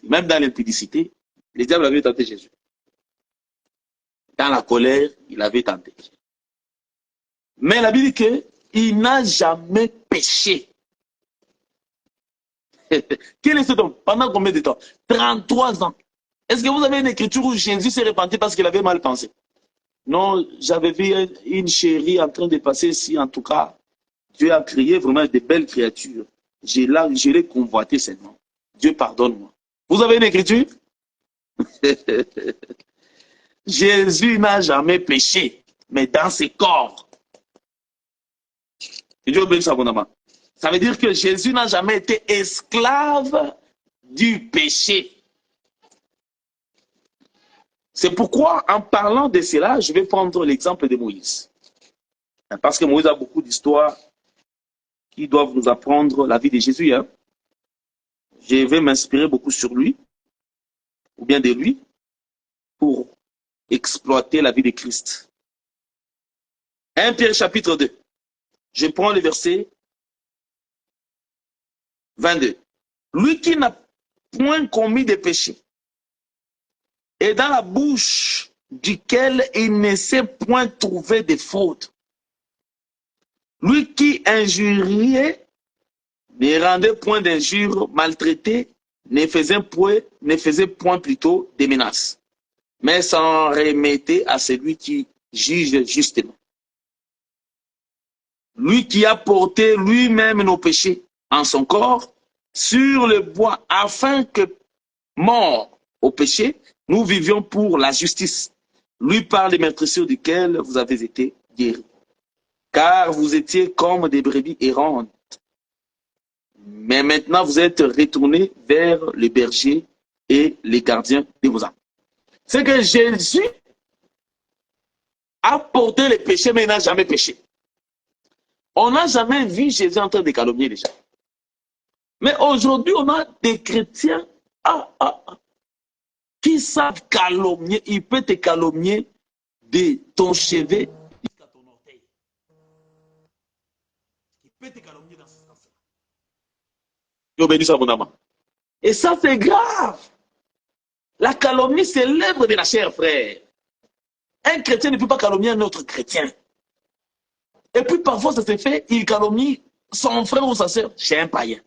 Même dans l'impudicité, le diable avait tenté Jésus. Dans la colère, il avait tenté. Mais la Bible dit qu'il n'a jamais péché. Quel est cet homme? Pendant combien de temps? 33 ans. Est-ce que vous avez une écriture où Jésus s'est repenti parce qu'il avait mal pensé? Non, j'avais vu une chérie en train de passer ici, en tout cas. Dieu a créé vraiment de belles créatures. Je l'ai convoité seulement. Dieu pardonne-moi. Vous avez une écriture? Jésus n'a jamais péché, mais dans ses corps. Dieu bénisse abondamment. Ça veut dire que Jésus n'a jamais été esclave du péché. C'est pourquoi, en parlant de cela, je vais prendre l'exemple de Moïse. Parce que Moïse a beaucoup d'histoires qui doivent nous apprendre la vie de Jésus. Hein. Je vais m'inspirer beaucoup sur lui, ou bien de lui, pour exploiter la vie de Christ. 1 Pierre chapitre 2. Je prends le verset 22. Lui qui n'a point commis de péché, et dans la bouche duquel il ne s'est point trouvé de faute. Lui qui injuriait, ne rendait point d'injures, maltraité, ne faisait point plutôt des menaces, mais s'en remettait à celui qui juge justement. Lui qui a porté lui-même nos péchés en son corps sur le bois, afin que, mort au péché, nous vivions pour la justice. Lui par les meurtrissures duquel vous avez été guéris. Car vous étiez comme des brebis errantes. Mais maintenant vous êtes retournés vers les bergers et les gardiens de vos âmes. C'est que Jésus a porté les péchés, mais il n'a jamais péché. On n'a jamais vu Jésus en train de calomnier les gens. Mais aujourd'hui, on a des chrétiens qui savent calomnier. Il peut te calomnier de ton chevet jusqu'à ton orteil. Il peut te calomnier dans ce sens-là. Dieu bénisse abondamment. Et ça, c'est grave. La calomnie, c'est l'œuvre de la chair, frère. Un chrétien ne peut pas calomnier un autre chrétien. Et puis parfois, ça se fait, il calomnie son frère ou sa soeur chez un païen.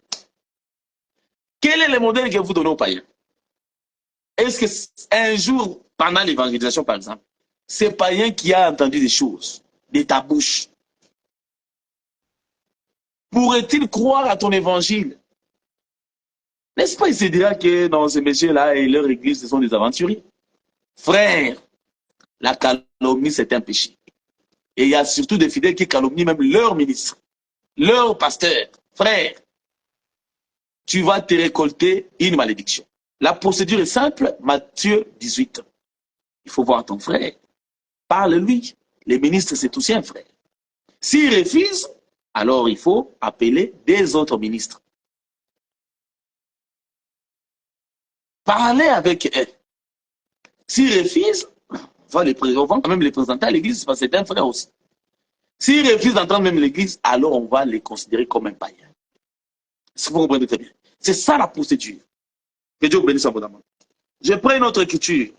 Quel est le modèle que vous donnez aux païens? Est-ce qu'un jour, pendant l'évangélisation, par exemple, c'est païen qui a entendu des choses de ta bouche, pourrait-il croire à ton évangile? N'est-ce pas, il se dira que dans ces messieurs-là et leur église, ce sont des aventuriers? Frère, la calomnie, c'est un péché. Et il y a surtout des fidèles qui calomnient même leur ministre, leur pasteur. Frère, tu vas te récolter une malédiction. La procédure est simple, Matthieu 18. il faut voir ton frère. Parle-lui. Les ministres, c'est aussi un frère. S'il refuse, alors il faut appeler des autres ministres. Parlez avec eux. S'il refuse, on va quand même les présenter à l'église parce que c'est un frère aussi. S'il refuse d'entendre même l'église, alors on va les considérer comme un païen. Si vous comprenez très bien. C'est ça la procédure. Que Dieu vous bénisse abondamment. Je prends une autre écriture.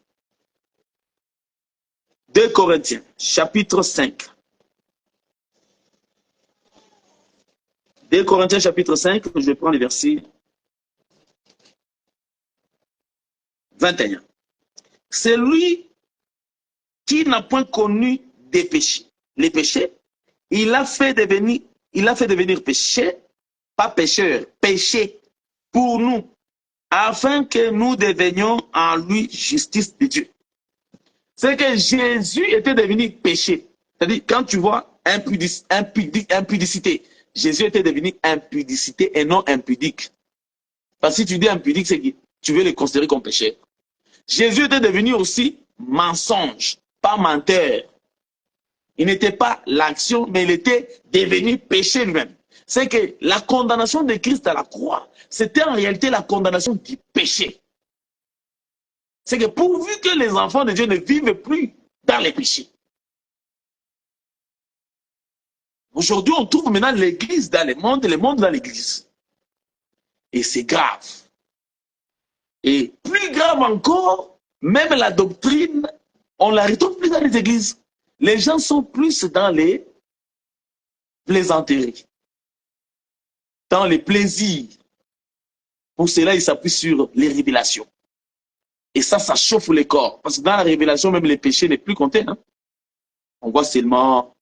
2 Corinthiens, chapitre 5. 2 Corinthiens, chapitre 5, je prends les versets 21. C'est lui qui n'a point connu des péchés. Les péchés, il a fait devenir péché, pas pécheur, péché pour nous, afin que nous devenions en lui justice de Dieu. C'est que Jésus était devenu péché. C'est-à-dire, quand tu vois impudicité, Jésus était devenu impudicité et non impudique. Parce que si tu dis impudique, c'est que tu veux le considérer comme péché. Jésus était devenu aussi mensonge, pas menteur. Il n'était pas l'action, mais il était devenu péché lui-même. C'est que la condamnation de Christ à la croix, c'était en réalité la condamnation du péché. C'est que pourvu que les enfants de Dieu ne vivent plus dans les péchés. Aujourd'hui, on trouve maintenant l'église dans le monde et le monde dans l'église. Et c'est grave. Et plus grave encore, même la doctrine, on ne la retrouve plus dans les églises. Les gens sont plus dans les plaisanteries, dans les plaisirs. Pour cela, ils s'appuient sur les révélations. Et ça chauffe les corps. Parce que dans la révélation, même les péchés n'est plus compté. Hein? On voit seulement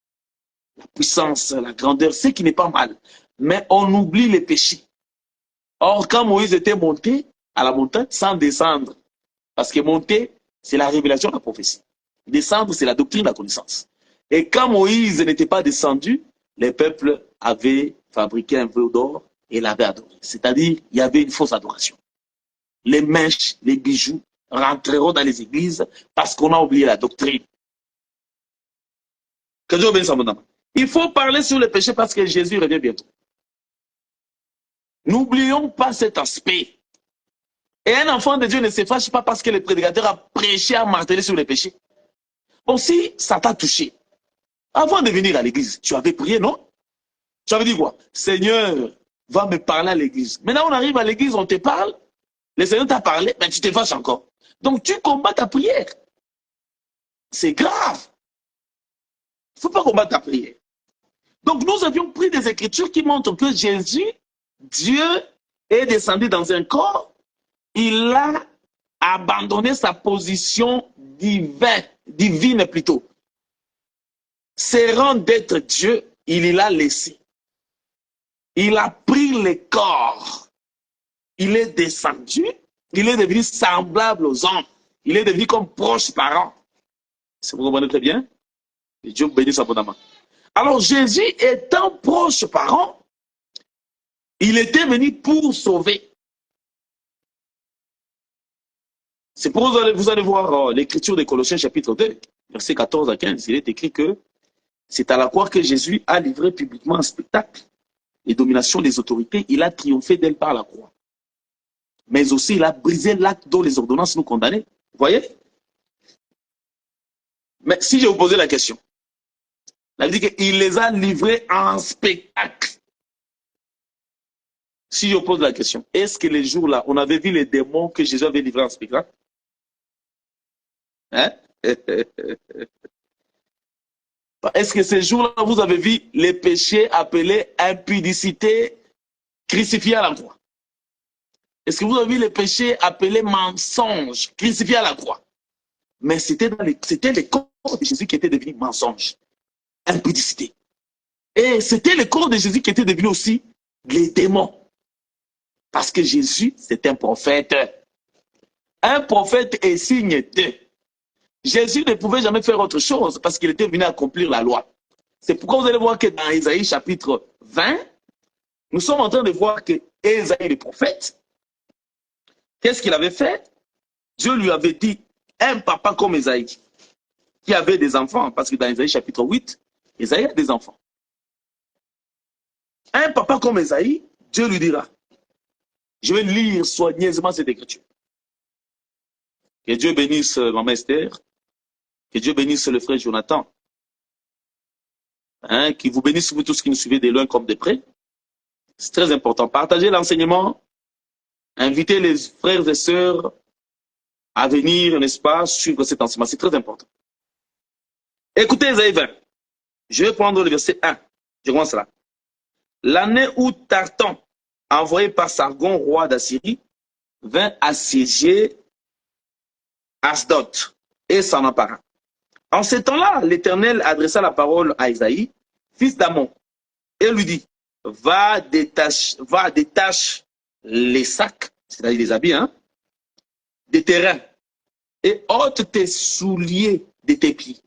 la puissance, la grandeur, ce qui n'est pas mal. Mais on oublie les péchés. Or, quand Moïse était monté à la montagne, sans descendre, parce que monter, c'est la révélation de la prophétie. Descendre, c'est la doctrine de la connaissance. Et quand Moïse n'était pas descendu, les peuples avaient fabriqué un peu d'or et l'avaient adoré. C'est-à-dire, il y avait une fausse adoration. Les mèches, les bijoux rentreront dans les églises parce qu'on a oublié la doctrine. Que Dieu bénisse abondamment. Il faut parler sur le péché parce que Jésus revient bientôt. N'oublions pas cet aspect. Et un enfant de Dieu ne se fâche pas parce que le prédicateur a prêché, a martelé sur le péché. Bon, si ça t'a touché, avant de venir à l'église, tu avais prié, non? Tu avais dit quoi? Seigneur, va me parler à l'église. Maintenant, on arrive à l'église, on te parle. Le Seigneur t'a parlé, mais tu te fâches encore. Donc, tu combats ta prière. C'est grave. Il ne faut pas combattre ta prière. Donc, nous avions pris des écritures qui montrent que Jésus, Dieu, est descendu dans un corps. Il a abandonné sa position divine plutôt. Ses rangs d'être Dieu, il l'a laissé. Il a pris le corps. Il est descendu. Il est devenu semblable aux hommes. Il est devenu comme proche parent. Vous comprenez très bien? Et Dieu vous bénisse abondamment. Alors Jésus étant proche parent, il était venu pour sauver. C'est pour vous allez voir l'écriture de Colossiens chapitre 2, versets 14 à 15. Il est écrit que c'est à la croix que Jésus a livré publiquement un spectacle. Les dominations des autorités, il a triomphé d'elle par la croix. Mais aussi, il a brisé l'acte dont les ordonnances nous condamnaient. Vous voyez? Mais si je vous posais la question, il dit qu'il les a livrés en spectacle. Si je pose la question, est-ce que les jours-là, on avait vu les démons que Jésus avait livrés en spectacle? Hein? Est-ce que ces jours-là, vous avez vu les péchés appelés impudicité crucifiés à la croix? Est-ce que vous avez vu les péchés appelés mensonges crucifiés à la croix? Mais c'était le corps de Jésus qui était devenu mensonge, impudicité. Et c'était le corps de Jésus qui était devenu aussi les démons. Parce que Jésus, c'est un prophète. Un prophète est signe de. Jésus ne pouvait jamais faire autre chose parce qu'il était venu accomplir la loi. C'est pourquoi vous allez voir que dans Ésaïe chapitre 20, nous sommes en train de voir que Ésaïe le prophète, qu'est-ce qu'il avait fait? Dieu lui avait dit, un papa comme Esaïe, qui avait des enfants, parce que dans Esaïe chapitre 8, Esaïe a des enfants. Un papa comme Esaïe, Dieu lui dira, je vais lire soigneusement cette écriture. Que Dieu bénisse maman Esther, que Dieu bénisse le frère Jonathan, hein, qui vous bénisse vous tous qui nous suivez de loin comme de près. C'est très important. Partagez l'enseignement, invitez les frères et sœurs à venir, n'est-ce pas, suivre cet enseignement. C'est très important. Écoutez Esaïe 20. Je vais prendre le verset 1. Je commence là. L'année où Tartan, envoyé par Sargon, roi d'Assyrie, vint assiéger Asdod et s'en empara. En ce temps-là, l'Éternel adressa la parole à Esaïe, fils d'Amon, et lui dit, va détache les sacs, c'est-à-dire les habits, hein, des terrains, et ôte tes souliers de tes pieds.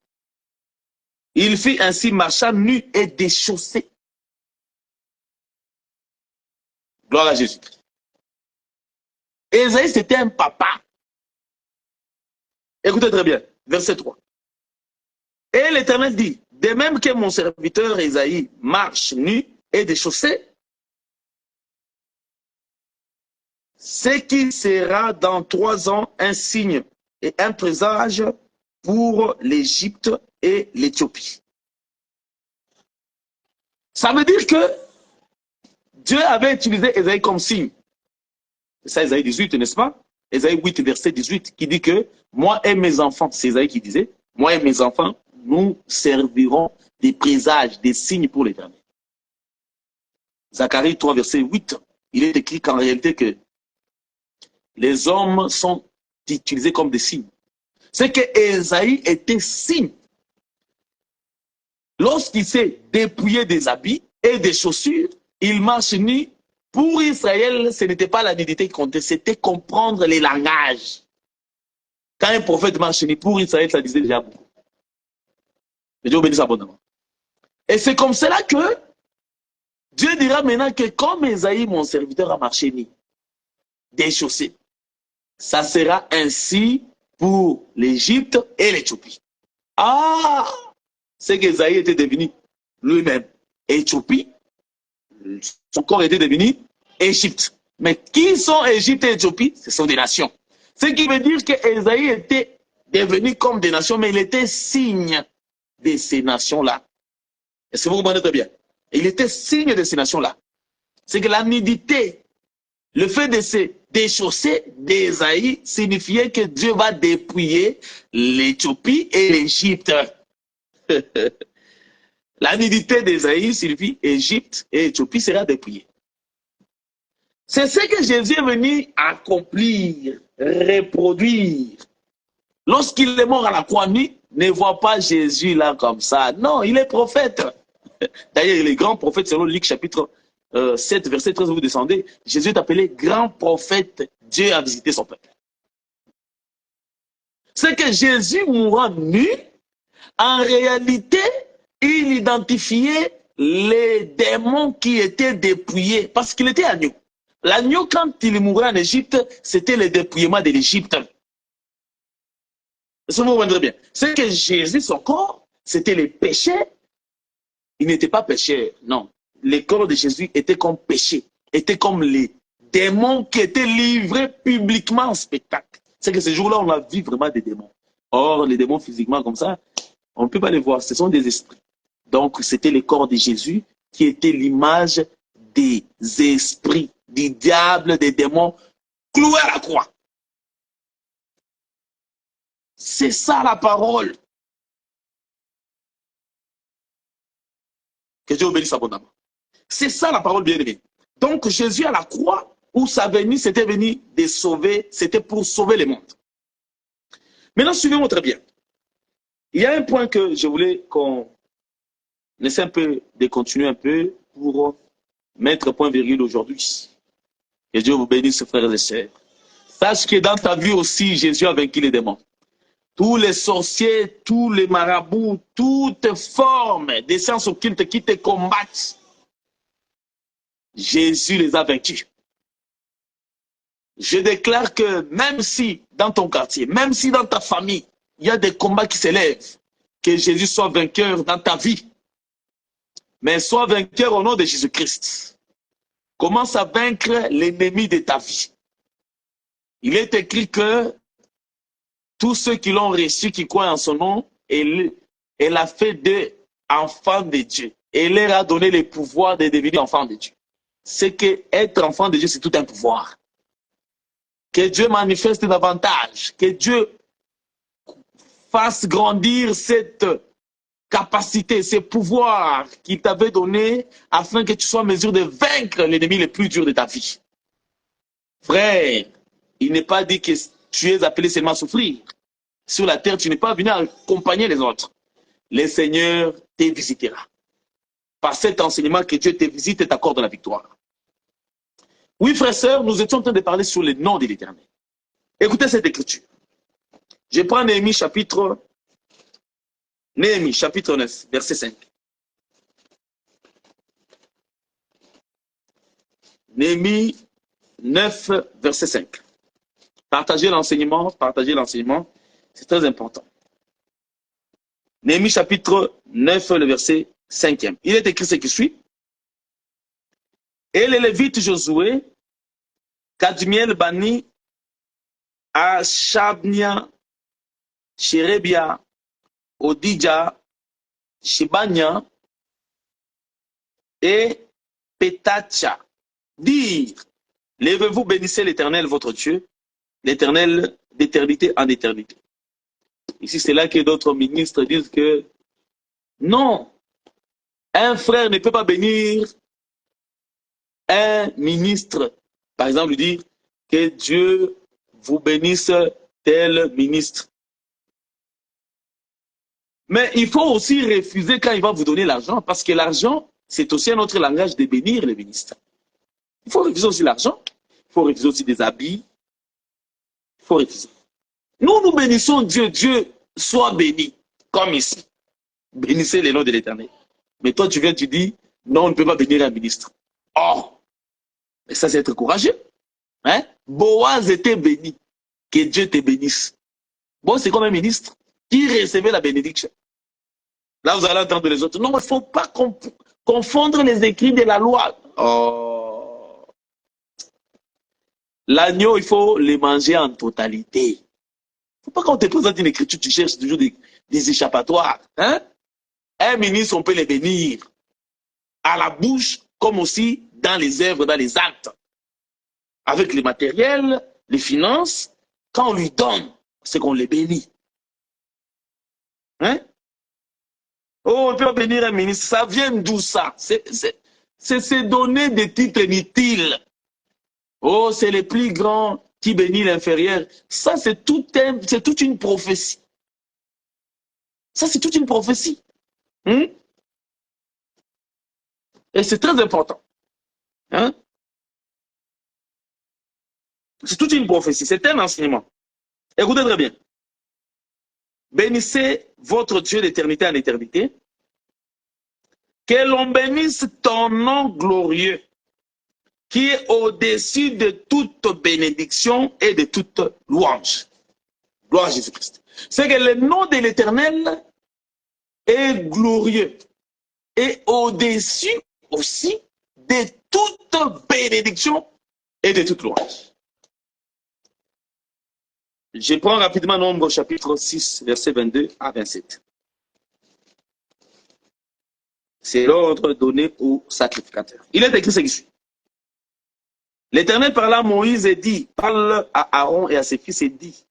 Il fit ainsi, marcha nu et déchaussé. Gloire à Jésus-Christ. Esaïe, c'était un papa. Écoutez très bien, verset 3. Et l'Éternel dit, de même que mon serviteur Esaïe marche nu et déchaussé, ce qui sera dans 3 ans un signe et un présage pour l'Égypte et l'Éthiopie. Ça veut dire que Dieu avait utilisé Esaïe comme signe. C'est ça Esaïe 18, n'est-ce pas? Esaïe 8, verset 18, qui dit que moi et mes enfants, c'est Esaïe qui disait, moi et mes enfants, nous servirons des présages, des signes pour l'Éternel. Zacharie 3, verset 8, il est écrit qu'en réalité que les hommes sont utilisés comme des signes. C'est que Esaïe était signe. Lorsqu'il s'est dépouillé des habits et des chaussures, il marche nu. Pour Israël, ce n'était pas la nudité qui comptait, c'était comprendre les langages. Quand un prophète marche nu, pour Israël, ça disait déjà beaucoup. Que Dieu bénisse abondamment. Et c'est comme cela que Dieu dira maintenant que comme Esaïe, mon serviteur, a marché nu, déchaussé, ça sera ainsi pour l'Égypte et l'Éthiopie. Ah! C'est qu'Esaïe était devenu lui-même Éthiopie, son corps était devenu Égypte. Mais qui sont Égypte et Éthiopie? Ce sont des nations. Ce qui veut dire qu'Esaïe était devenu comme des nations, mais il était signe de ces nations-là. Est-ce que vous comprenez très bien? Il était signe de ces nations-là. C'est que la nudité, le fait de se déchausser d'Esaïe signifiait que Dieu va dépouiller l'Éthiopie et l'Égypte. La nudité d'Esaïe signifie Égypte et Éthiopie sera dépouillée. C'est ce que Jésus est venu accomplir, reproduire. Lorsqu'il est mort à la croix, ne voit pas Jésus là comme ça. Non, il est prophète. D'ailleurs, il est grand prophète selon Luc chapitre 7, verset 13, vous descendez. Jésus est appelé grand prophète. Dieu a visité son peuple. C'est que Jésus mourant nu, en réalité, il identifiait les démons qui étaient dépouillés parce qu'il était agneau. L'agneau, quand il mourait en Égypte, c'était le dépouillement de l'Égypte. Ça vous comprenez bien. C'est que Jésus, son corps, c'était les péchés. Il n'était pas péché, non. Le corps de Jésus était comme péché, était comme les démons qui étaient livrés publiquement en spectacle. C'est que ce jour-là, on a vu vraiment des démons. Or, les démons physiquement comme ça, on ne peut pas les voir, ce sont des esprits. Donc, c'était le corps de Jésus qui était l'image des esprits, du diable, des démons cloués à la croix. C'est ça la parole. Que Dieu bénisse abondamment. C'est ça la parole bien-aimée. Donc, Jésus à la croix, où sa venue, c'était venu de sauver, c'était pour sauver le monde. Maintenant, suivez-moi très bien. Il y a un point que je voulais qu'on essaie un peu de continuer un peu pour mettre point virgule aujourd'hui. Que Dieu vous bénisse, frères et sœurs. Sache que dans ta vie aussi, Jésus a vaincu les démons. Tous les sorciers, tous les marabouts, toutes formes de sciences occultes qui te combattent, Jésus les a vaincus. Je déclare que même si dans ton quartier, même si dans ta famille, il y a des combats qui s'élèvent, que Jésus soit vainqueur dans ta vie, mais sois vainqueur au nom de Jésus-Christ. Commence à vaincre l'ennemi de ta vie. Il est écrit que tous ceux qui l'ont reçu, qui croient en son nom, elle a fait d'eux enfants de Dieu. Et elle leur a donné le pouvoir de devenir enfants de Dieu. C'est que être enfant de Dieu, c'est tout un pouvoir. Que Dieu manifeste davantage, que Dieu fasse grandir cette capacité, ce pouvoir qu'il t'avait donné afin que tu sois en mesure de vaincre l'ennemi le plus dur de ta vie. Frère, il n'est pas dit que tu es appelé seulement à souffrir. Sur la terre, tu n'es pas venu accompagner les autres. Le Seigneur te visitera. Par cet enseignement que Dieu te visite et t'accorde la victoire. Oui, frères et sœurs, nous étions en train de parler sur le nom de l'Éternel. Écoutez cette écriture. Je prends Néhémie chapitre 9, verset 5. Néhémie 9, verset 5. Partagez l'enseignement, c'est très important. Néhémie chapitre 9, le verset 5e. Il est écrit ce qui suit. Et les Lévites Josué, Kadmiel Bani, Ashabnia, Sherebia, Odija, Shibania et Petacha dire, lèvez-vous, bénissez l'Éternel votre Dieu, l'Éternel d'éternité en éternité. Ici, c'est là que d'autres ministres disent que non, un frère ne peut pas bénir un ministre. Par exemple, dire que Dieu vous bénisse tel ministre. Mais il faut aussi refuser quand il va vous donner l'argent, parce que l'argent, c'est aussi un autre langage de bénir les ministres. Il faut refuser aussi l'argent, il faut refuser aussi des habits, il faut refuser. Nous bénissons Dieu, Dieu soit béni, comme ici. Bénissez le nom de l'Éternel. Mais toi, tu viens, tu dis, non, on ne peut pas bénir un ministre. Oh, mais ça, c'est être courageux. Hein? Boaz était béni. Que Dieu te bénisse. Boaz, c'est comme un ministre qui recevait la bénédiction. Là, vous allez entendre les autres. Non, il ne faut pas confondre les écrits de la loi. Oh. L'agneau, il faut les manger en totalité. Il ne faut pas qu'on te présente une écriture, tu cherches toujours des échappatoires. Hein? Un ministre, on peut les bénir à la bouche, comme aussi dans les œuvres, dans les actes. Avec les matériels, les finances, quand on lui donne, c'est qu'on les bénit. Hein? Oh, on peut bénir un ministre. Ça vient d'où ça? C'est se donner des titres inutiles. Oh, c'est le plus grand qui bénit l'inférieur. Ça, c'est toute une prophétie. Ça, c'est toute une prophétie. Hein? Et c'est très important. Hein? C'est toute une prophétie. C'est un enseignement. Écoutez très bien. Bénissez votre Dieu d'éternité en éternité. Que l'on bénisse ton nom glorieux, qui est au-dessus de toute bénédiction et de toute louange. Gloire à Jésus-Christ. C'est que le nom de l'Éternel est glorieux et au-dessus aussi de toute bénédiction et de toute louange. Je prends rapidement Nombre chapitre 6, verset 22 à 27. C'est l'ordre donné au sacrificateur. Il est écrit ce qui suit. L'Éternel parla à Moïse et dit, parle à Aaron et à ses fils et dit,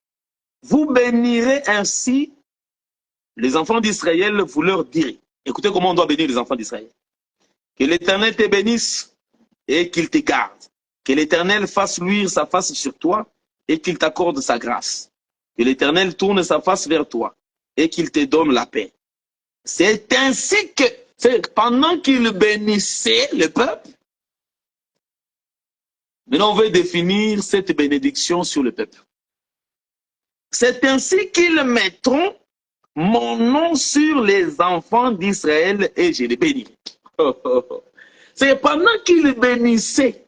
vous bénirez ainsi les enfants d'Israël, vous leur direz. Écoutez comment on doit bénir les enfants d'Israël. Que l'Éternel te bénisse et qu'il te garde. Que l'Éternel fasse luire sa face sur toi et qu'il t'accorde sa grâce. Que l'Éternel tourne sa face vers toi et qu'il te donne la paix. C'est ainsi que, pendant qu'il bénissait le peuple, maintenant on veut définir cette bénédiction sur le peuple. C'est ainsi qu'ils mettront mon nom sur les enfants d'Israël et je les bénirai. C'est pendant qu'ils bénissaient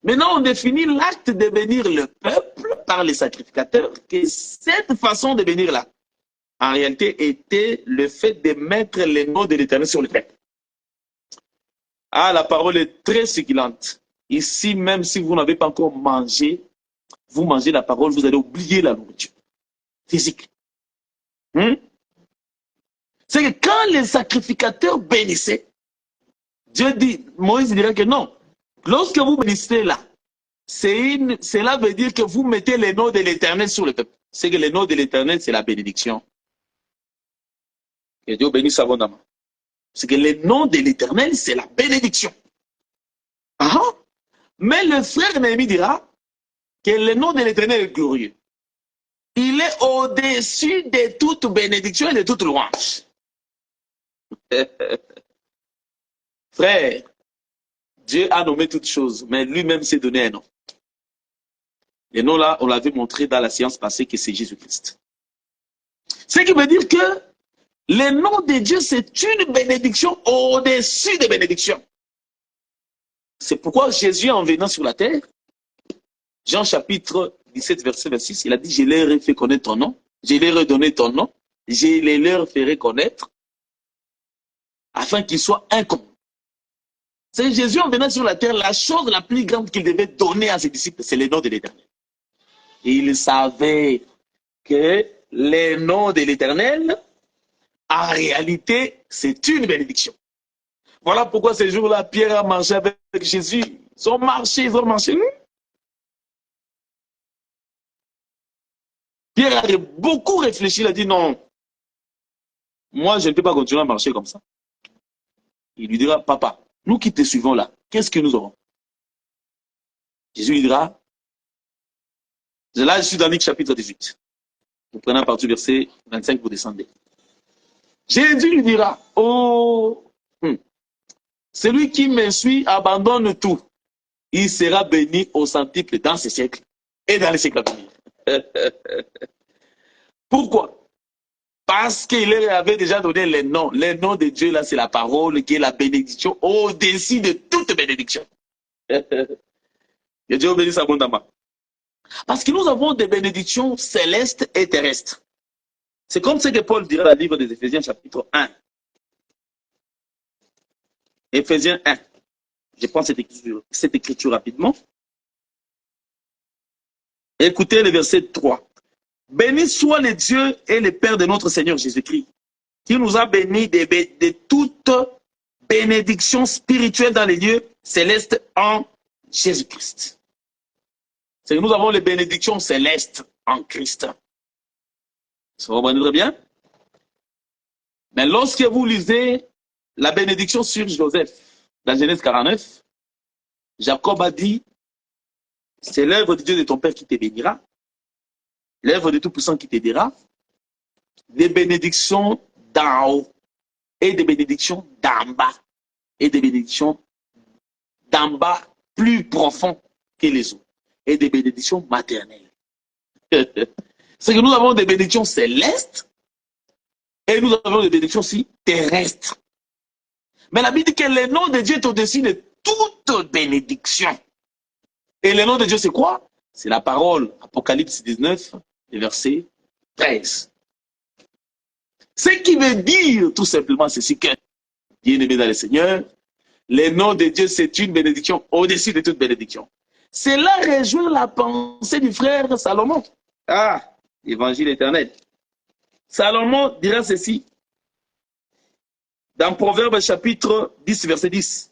Maintenant, on définit l'acte de bénir le peuple par les sacrificateurs, que cette façon de bénir-là, en réalité, était le fait de mettre les noms de l'Éternel sur le peuple. Ah, la parole est très succulente. Ici, même si vous n'avez pas encore mangé, vous mangez la parole, vous allez oublier la nourriture physique. C'est que quand les sacrificateurs bénissaient, Dieu dit, Moïse dirait que non. Lorsque vous bénissez là, cela veut dire que vous mettez les noms de l'Éternel sur le peuple. C'est que les noms de l'Éternel, c'est la bénédiction. Que Dieu bénisse abondamment. C'est que les noms de l'Éternel, c'est la bénédiction. Ah, mais le frère Néhémie dira que le nom de l'Éternel est glorieux. Il est au-dessus de toute bénédiction et de toute louange. Frère, Dieu a nommé toutes choses, mais lui-même s'est donné un nom. Et nom là, on l'avait montré dans la séance passée que c'est Jésus-Christ. Ce qui veut dire que le nom de Dieu, c'est une bénédiction au-dessus des bénédictions. C'est pourquoi Jésus, en venant sur la terre, Jean chapitre 17, verset 26, il a dit, je leur ai fait connaître ton nom, je leur ai donné ton nom, je les leur ferai connaître, afin qu'ils soient un comme. C'est Jésus, en venant sur la terre, la chose la plus grande qu'il devait donner à ses disciples, c'est le nom de l'Éternel. Et il savait que le nom de l'Éternel, en réalité, c'est une bénédiction. Voilà pourquoi ces jours-là, Pierre a marché avec Jésus. Ils ont marché. Pierre a beaucoup réfléchi, il a dit non, moi je ne peux pas continuer à marcher comme ça. Il lui dira, papa, nous qui te suivons là, qu'est-ce que nous aurons? Jésus lui dira, là je suis dans Luc chapitre 18. Vous prenez à partir du verset 25, vous descendez. Jésus lui dira, oh, celui qui me suit abandonne tout. Il sera béni au centuple dans ce siècle et dans les siècles à venir. Pourquoi? Parce qu'il leur avait déjà donné les noms. Les noms de Dieu, là, c'est la parole qui est la bénédiction au-dessus de toute bénédiction. Que Dieu bénisse abondamment. Parce que nous avons des bénédictions célestes et terrestres. C'est comme ce que Paul dirait dans le livre des Éphésiens, chapitre 1. Éphésiens 1. Je prends cette écriture rapidement. Écoutez le verset 3. Béni soit le Dieu et le Père de notre Seigneur Jésus-Christ, qui nous a bénis de toute bénédiction spirituelle dans les lieux célestes en Jésus-Christ. C'est que nous avons les bénédictions célestes en Christ. Ça va très bien? Mais lorsque vous lisez la bénédiction sur Joseph, dans Genèse 49, Jacob a dit, c'est l'œuvre de Dieu de ton Père qui te bénira, l'œuvre de Tout-Puissant qui t'aidera, des bénédictions d'en haut et des bénédictions d'en bas et des bénédictions d'en bas plus profondes que les autres et des bénédictions maternelles. C'est que nous avons des bénédictions célestes et nous avons des bénédictions aussi terrestres. Mais la Bible dit que le nom de Dieu est au-dessus de toute bénédiction. Et le nom de Dieu, c'est quoi? C'est la parole, Apocalypse 19, verset 13. Ce qui veut dire tout simplement ceci que, bien-aimé dans le Seigneur, le nom de Dieu, c'est une bénédiction au-dessus de toute bénédiction. Cela rejoint la pensée du frère Salomon. Ah, évangile éternel. Salomon dira ceci, dans Proverbe chapitre 10, verset 10.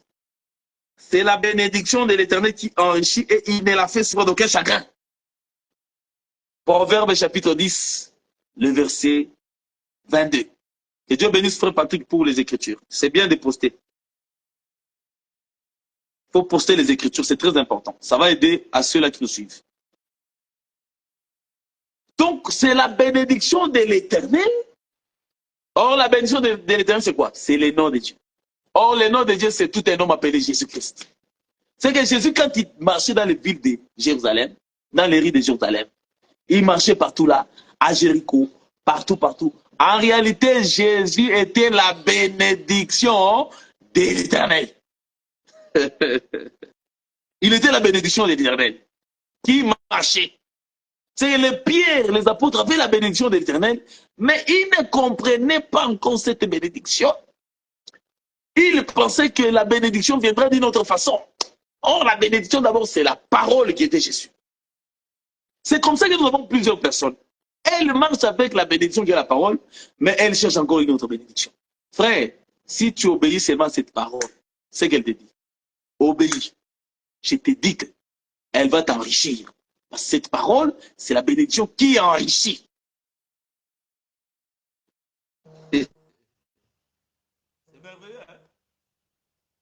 C'est la bénédiction de l'Éternel qui enrichit et il ne la fait sur d'aucun chagrin. Proverbe chapitre 10, le verset 22. Que Dieu bénisse frère Patrick pour les Écritures. C'est bien de poster. Il faut poster les Écritures, c'est très important. Ça va aider à ceux-là qui nous suivent. Donc, c'est la bénédiction de l'Éternel. Or, la bénédiction de l'Éternel, c'est quoi? C'est le nom de Dieu. Or, le nom de Dieu, c'est tout un homme appelé Jésus-Christ. C'est que Jésus, quand il marchait dans les villes de Jérusalem, dans les rues de Jérusalem, il marchait partout là, à Jéricho, partout. En réalité, Jésus était la bénédiction de l'Éternel. Il était la bénédiction de l'Éternel qui marchait. C'est les pierres, les apôtres avaient la bénédiction de l'Éternel, mais ils ne comprenaient pas encore cette bénédiction. Ils pensaient que la bénédiction viendrait d'une autre façon. Or, la bénédiction d'abord, c'est la parole qui était Jésus. C'est comme ça que nous avons plusieurs personnes. Elles marchent avec la bénédiction qui est la parole, mais elles cherchent encore une autre bénédiction. Frère, si tu obéis seulement à cette parole, c'est qu'elle te dit. Obéis. Je te dis qu'elle va t'enrichir. Cette parole, c'est la bénédiction qui enrichit. C'est merveilleux, hein?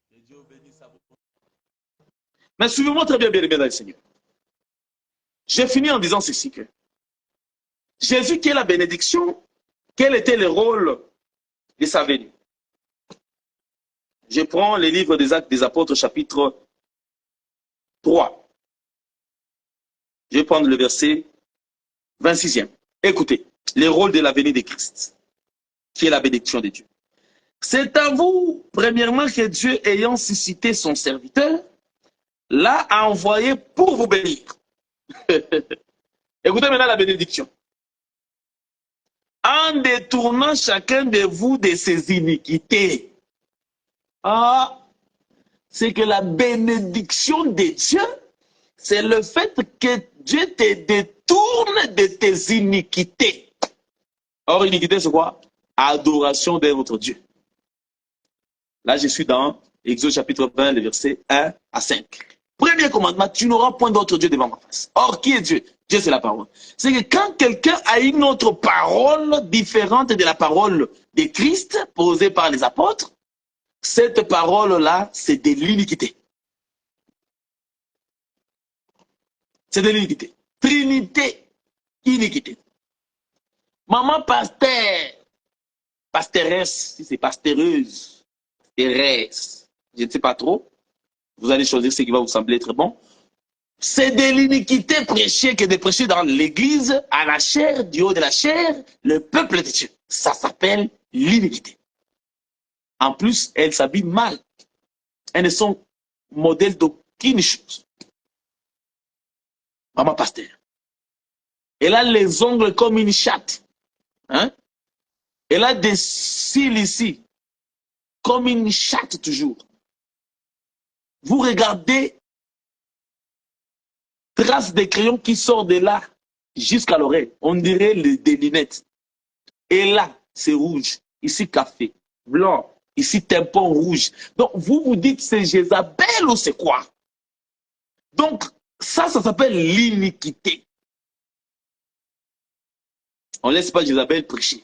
Que Dieu bénisse sa volonté. Mais suivez-moi très bien, bien aimé dans le Seigneur. J'ai fini en disant ceci que Jésus qui est la bénédiction, quel était le rôle de sa venue? Je prends les livres des Actes des Apôtres, chapitre 3. Je vais prendre le verset 26e. Écoutez, le rôle de la venue de Christ, qui est la bénédiction de Dieu. C'est à vous, premièrement, que Dieu, ayant suscité son serviteur, l'a envoyé pour vous bénir. Écoutez maintenant la bénédiction. En détournant chacun de vous de ses iniquités. Ah, c'est que la bénédiction de Dieu, c'est le fait que Dieu te détourne de tes iniquités. Or, iniquité, c'est quoi? Adoration d'un autre Dieu. Là, je suis dans Exode chapitre 20, le verset 1 à 5. Premier commandement, tu n'auras point d'autre Dieu devant ma face. Or, qui est Dieu? Dieu, c'est la parole. C'est que quand quelqu'un a une autre parole différente de la parole de Christ, posée par les apôtres, cette parole-là, c'est de l'iniquité. C'est de l'iniquité. Trinité, iniquité. Maman pasteur, pasteuresse, si c'est pasteureuse, Thérèse, je ne sais pas trop. Vous allez choisir ce qui va vous sembler très bon. C'est de l'iniquité prêchée que de prêcher dans l'église, à la chair, du haut de la chair, le peuple de Dieu. Ça s'appelle l'iniquité. En plus, elles s'habillent mal. Elles ne sont modèles d'aucune chose. Maman pasteur. Elle a les ongles comme une chatte. Hein? Elle a des cils ici, comme une chatte toujours. Vous regardez, traces de crayon qui sort de là jusqu'à l'oreille. On dirait des lunettes. Et là, c'est rouge. Ici, café. Blanc. Ici, tampon rouge. Donc, vous vous dites, c'est Jézabel ou c'est quoi? Donc, ça s'appelle l'iniquité. On ne laisse pas Jézabel prêcher.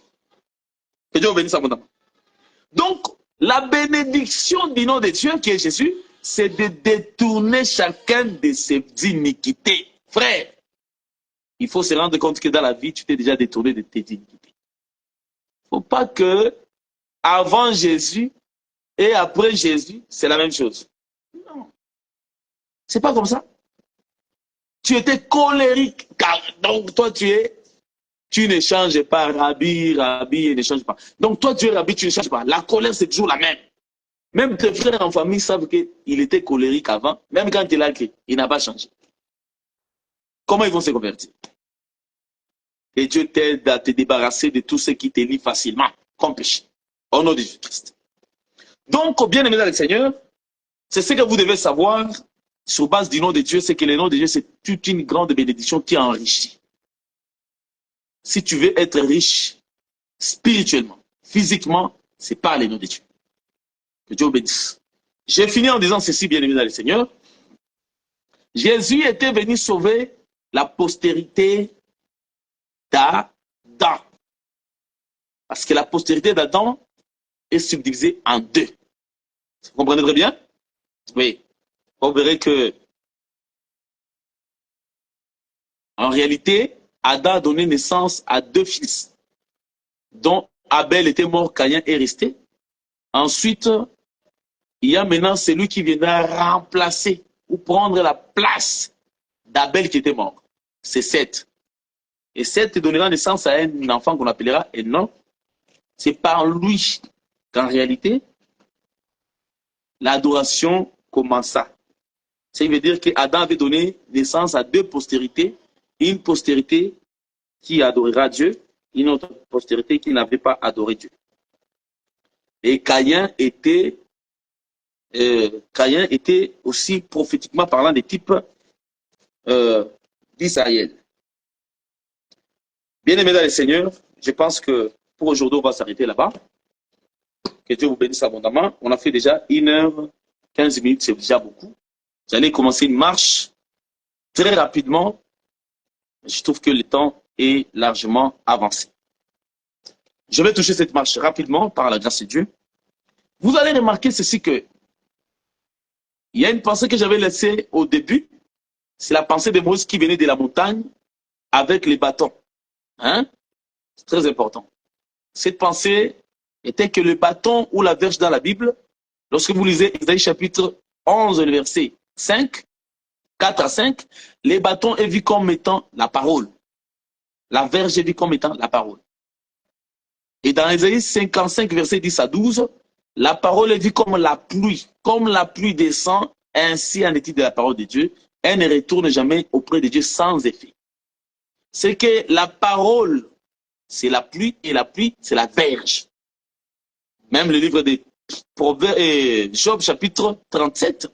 Que Dieu bénisse abondamment. Donc, la bénédiction du nom de Dieu, qui est Jésus, c'est de détourner chacun de ses iniquités. Frère, il faut se rendre compte que dans la vie, tu t'es déjà détourné de tes iniquités. Il ne faut pas que avant Jésus et après Jésus, c'est la même chose. Non. C'est pas comme ça. Tu étais colérique, donc toi tu ne changes pas. Rabbi ne change pas. Donc toi tu es Rabbi, tu ne changes pas. La colère c'est toujours la même. Même tes frères en famille savent qu'il était colérique avant, même quand il a écrit, il n'a pas changé. Comment ils vont se convertir? Et Dieu t'aide à te débarrasser de tout ce qui te lie facilement, comme péché. Au nom de Jésus-Christ. Donc, bien aimé dans le Seigneur, c'est ce que vous devez savoir sur base du nom de Dieu, c'est que le nom de Dieu, c'est toute une grande bénédiction qui enrichit. Si tu veux être riche spirituellement, physiquement, c'est par le nom de Dieu. Que Dieu bénisse. J'ai fini en disant ceci, bien aimé dans le Seigneur. Jésus était venu sauver la postérité d'Adam. Parce que la postérité d'Adam est subdivisée en deux. Vous comprenez très bien? Oui. On verrait que, en réalité, Adam a donné naissance à deux fils, dont Abel était mort, Caïn est resté. Ensuite, il y a maintenant celui qui viendra remplacer ou prendre la place d'Abel qui était mort. C'est Seth. Et Seth donnera naissance à un enfant qu'on appellera Enoch. C'est par lui qu'en réalité, l'adoration commença. Ça veut dire qu'Adam avait donné naissance à deux postérités. Une postérité qui adorera Dieu, une autre postérité qui n'avait pas adoré Dieu. Et Caïn était aussi prophétiquement parlant des types d'Israël. Bien aimés dans le Seigneur, je pense que pour aujourd'hui, on va s'arrêter là-bas. Que Dieu vous bénisse abondamment. On a fait déjà 1h15, c'est déjà beaucoup. J'allais commencer une marche très rapidement. Je trouve que le temps est largement avancé. Je vais toucher cette marche rapidement par la grâce de Dieu. Vous allez remarquer ceci que il y a une pensée que j'avais laissée au début. C'est la pensée de Moïse qui venait de la montagne avec les bâtons. Hein? C'est très important. Cette pensée était que le bâton ou la verge dans la Bible, lorsque vous lisez Isaïe chapitre 11, le verset 5, 4 à 5, les bâtons est vu comme étant la parole. La verge est vue comme étant la parole. Et dans Isaïe 55, verset 10 à 12, la parole est vue comme la pluie. Comme la pluie descend, ainsi en est-il de la parole de Dieu. Elle ne retourne jamais auprès de Dieu sans effet. C'est que la parole, c'est la pluie, et la pluie, c'est la verge. Même le livre de Job, chapitre 37,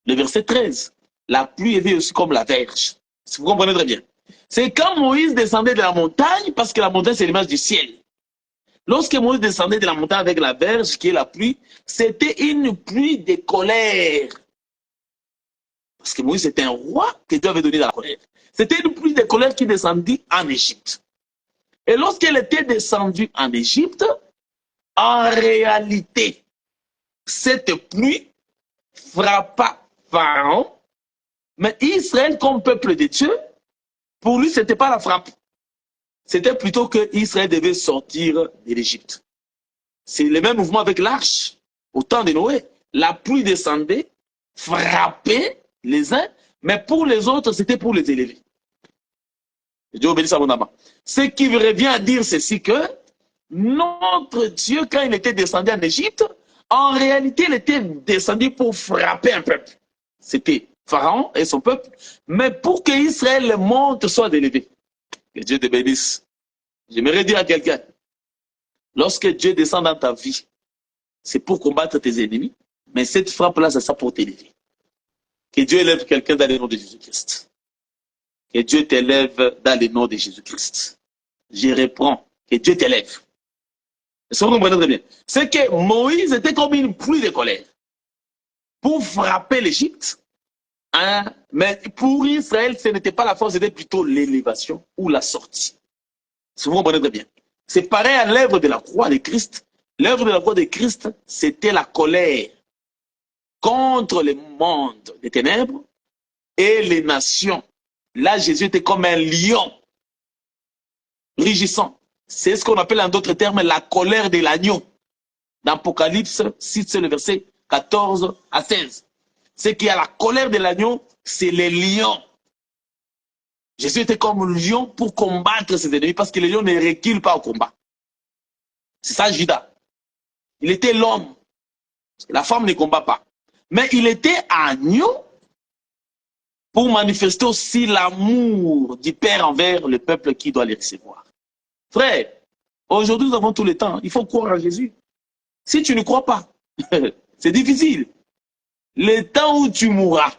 le verset 13. La pluie est vue aussi comme la verge. Si vous comprenez très bien. C'est quand Moïse descendait de la montagne, parce que la montagne, c'est l'image du ciel. Lorsque Moïse descendait de la montagne avec la verge, qui est la pluie, c'était une pluie de colère. Parce que Moïse était un roi que Dieu avait donné la colère. C'était une pluie de colère qui descendit en Égypte. Et lorsqu'elle était descendue en Égypte, en réalité, cette pluie frappa Pharaon, mais Israël, comme peuple de Dieu, pour lui, ce n'était pas la frappe. C'était plutôt que Israël devait sortir de l'Égypte. C'est le même mouvement avec l'arche. Au temps de Noé, la pluie descendait, frappait les uns, mais pour les autres, c'était pour les élever. Dieu obéisse abondamment. Ce qui revient à dire ceci que notre Dieu, quand il était descendu en Égypte, en réalité, il était descendu pour frapper un peuple. C'était Pharaon et son peuple, mais pour que Israël, le monde soit élevé. Que Dieu te bénisse. J'aimerais dire à quelqu'un, lorsque Dieu descend dans ta vie, c'est pour combattre tes ennemis, mais cette frappe-là, c'est ça pour t'élever. Que Dieu élève quelqu'un dans le nom de Jésus-Christ. Que Dieu t'élève dans le nom de Jésus-Christ. Je reprends. Que Dieu t'élève. Est-ce que vous comprenez très bien? C'est que Moïse était comme une pluie de colère pour frapper l'Égypte. Hein? Mais pour Israël, ce n'était pas la force, c'était plutôt l'élévation ou la sortie. Si vous comprenez très bien. C'est pareil à l'œuvre de la croix de Christ. L'œuvre de la croix de Christ, c'était la colère contre le monde des ténèbres et les nations. Là, Jésus était comme un lion rugissant. C'est ce qu'on appelle en d'autres termes la colère de l'agneau. Dans Apocalypse 6, le verset 14 à 16. C'est qu'il y a la colère de l'agneau, c'est les lions. Jésus était comme un lion pour combattre ses ennemis parce que les lions ne reculent pas au combat. C'est ça Judas. Il était l'homme. La femme ne combat pas. Mais il était agneau pour manifester aussi l'amour du Père envers le peuple qui doit les recevoir. Frère, aujourd'hui nous avons tout le temps. Il faut croire en Jésus. Si tu ne crois pas, c'est difficile. Le temps où tu mourras,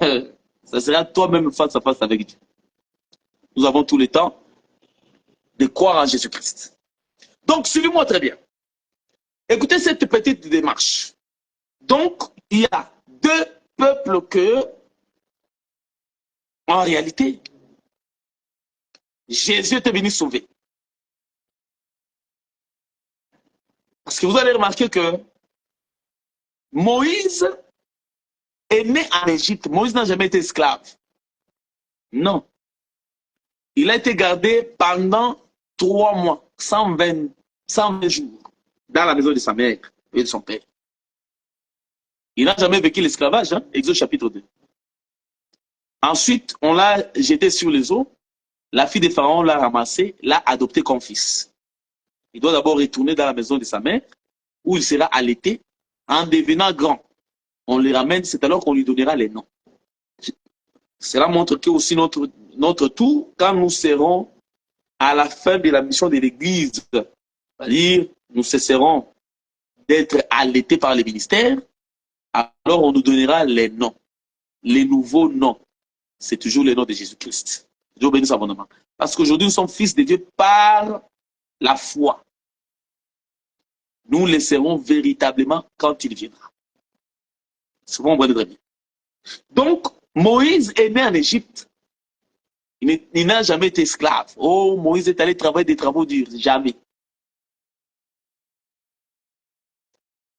ça sera toi-même face à face avec Dieu. Nous avons tout le temps de croire en Jésus-Christ. Donc, suivez-moi très bien. Écoutez cette petite démarche. Donc, il y a deux peuples que, en réalité, Jésus était venu sauver. Parce que vous allez remarquer que Moïse est né en Égypte. Moïse n'a jamais été esclave. Non. Il a été gardé pendant 3 mois, 120 jours, dans la maison de sa mère et de son père. Il n'a jamais vécu l'esclavage, hein? Exode chapitre 2. Ensuite, on l'a jeté sur les eaux. La fille de Pharaon l'a ramassé, l'a adopté comme fils. Il doit d'abord retourner dans la maison de sa mère, où il sera allaité en devenant grand. on les ramène, c'est alors qu'on lui donnera les noms. Cela montre que aussi notre tour, quand nous serons à la fin de la mission de l'Église, c'est-à-dire nous cesserons d'être allaités par les ministères, alors on nous donnera les noms, les nouveaux noms. C'est toujours le nom de Jésus-Christ. Dieu bénisse abondamment. Parce qu'aujourd'hui, nous sommes fils de Dieu par la foi. Nous le serons véritablement quand il viendra. C'est bon, on très bien. Donc, Moïse est né en Égypte. Il n'a jamais été esclave. Oh, Moïse est allé travailler des travaux durs. Jamais.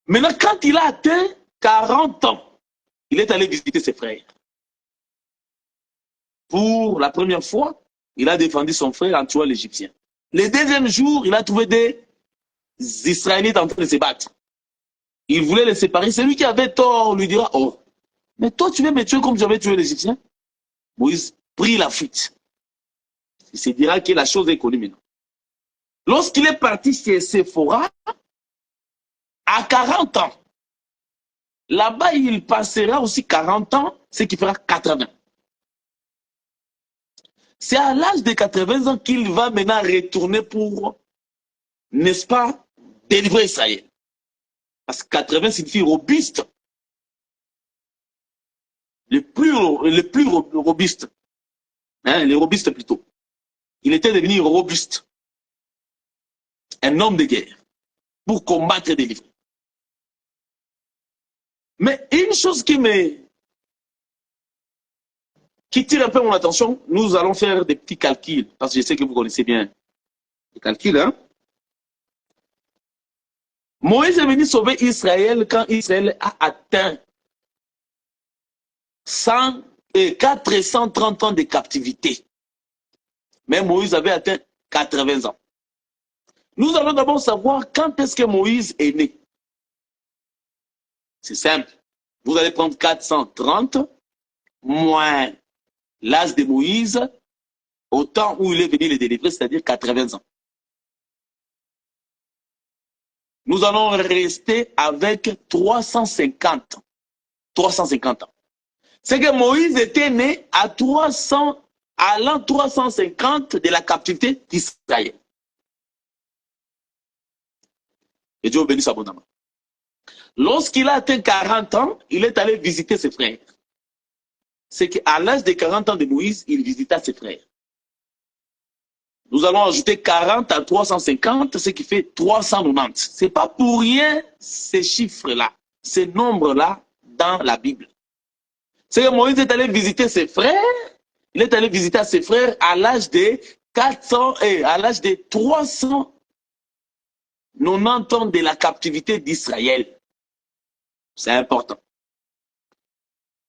Maintenant, quand il a atteint 40 ans, il est allé visiter ses frères. Pour la première fois, il a défendu son frère en tuant l'Égyptien. Le deuxième jour, il a trouvé des Israélites en train de se battre. Il voulait les séparer. Celui qui avait tort lui dira, oh, mais toi, tu veux me tuer comme j'avais tué l'Égyptien? Moïse prit la fuite. Il se dira que la chose est connue maintenant. Lorsqu'il est parti chez Séphora, à 40 ans, là-bas, il passera aussi 40 ans, ce qui fera 80. C'est à l'âge de 80 ans qu'il va maintenant retourner pour, n'est-ce pas, délivrer Israël. Parce que 80 signifie robuste. Le plus robuste. Hein, les robustes plutôt. Il était devenu robuste. Un homme de guerre. Pour combattre et délivrer. Mais une chose qui tire un peu mon attention, nous allons faire des petits calculs, parce que je sais que vous connaissez bien les calculs. Hein? Moïse est venu sauver Israël quand Israël a atteint 430 ans de captivité. Mais Moïse avait atteint 80 ans. Nous allons d'abord savoir quand est-ce que Moïse est né. C'est simple. Vous allez prendre 430 moins l'âge de Moïse au temps où il est venu les délivrer, c'est-à-dire 80 ans. Nous allons rester avec 350 ans. C'est que Moïse était né à l'an 350 de la captivité d'Israël. Et Dieu bénisse abondamment. Lorsqu'il a atteint 40 ans, il est allé visiter ses frères. C'est qu'à l'âge de 40 ans de Moïse, il visita ses frères. Nous allons ajouter 40 à 350, ce qui fait 390. Ce n'est pas pour rien ces chiffres-là, ces nombres-là dans la Bible. C'est que Moïse est allé visiter ses frères. Il est allé visiter ses frères à l'âge de 400 et à l'âge de 390 ans de la captivité d'Israël. C'est important.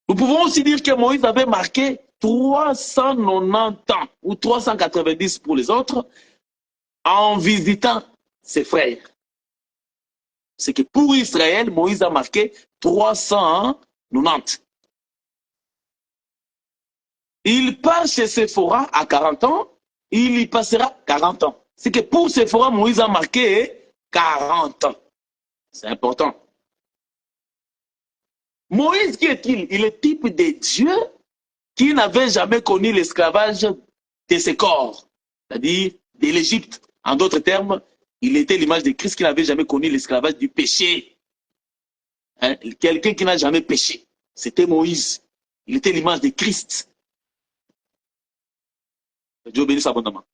Nous pouvons aussi dire que Moïse avait marqué 390 ans ou 390 pour les autres en visitant ses frères. C'est que pour Israël, Moïse a marqué 390. Il part chez Séphora à 40 ans, il y passera 40 ans. C'est que pour Séphora, Moïse a marqué 40 ans. C'est important. Moïse, qui est-il? Il est type de Dieu qui n'avait jamais connu l'esclavage de ses corps, c'est-à-dire de l'Égypte. En d'autres termes, il était l'image de Christ qui n'avait jamais connu l'esclavage du péché. Hein? Quelqu'un qui n'a jamais péché. C'était Moïse. Il était l'image de Christ. Dieu bénisse abondamment.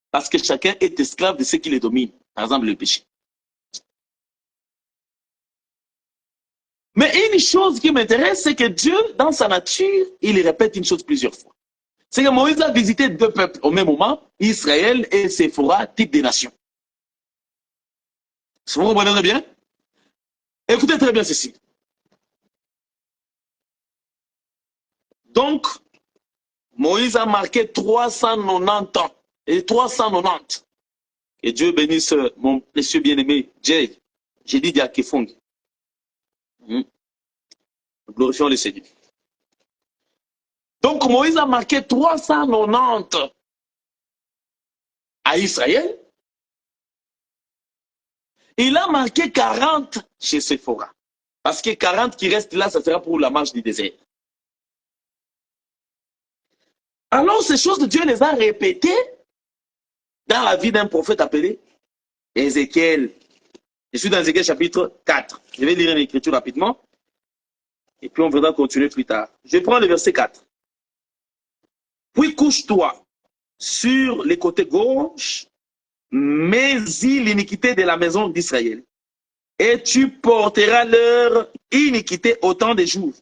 Parce que chacun est esclave de ce qui le domine. Par exemple, le péché. Mais une chose qui m'intéresse, c'est que Dieu, dans sa nature, il répète une chose plusieurs fois. C'est que Moïse a visité deux peuples au même moment, Israël et Séphora, type des nations. Vous comprenez très bien? Écoutez très bien ceci. Donc, Moïse a marqué 390 ans. Et 390. Et Dieu bénisse mon précieux bien-aimé, Jay. J'ai dit Diakefong. Glorifions le Seigneur. Donc, Moïse a marqué 390 à Israël. Il a marqué 40 chez Séphora. Parce que 40 qui restent là, ça sera pour la marche du désert. Alors, ces choses de Dieu les a répétées dans la vie d'un prophète appelé Ézéchiel. Je suis dans Ézéchiel chapitre 4. Je vais lire l'écriture rapidement. Et puis on va continuer plus tard. Je prends le verset 4. Puis couche-toi sur les côtés gauche, mais-y l'iniquité de la maison d'Israël. Et tu porteras leur iniquité autant de jours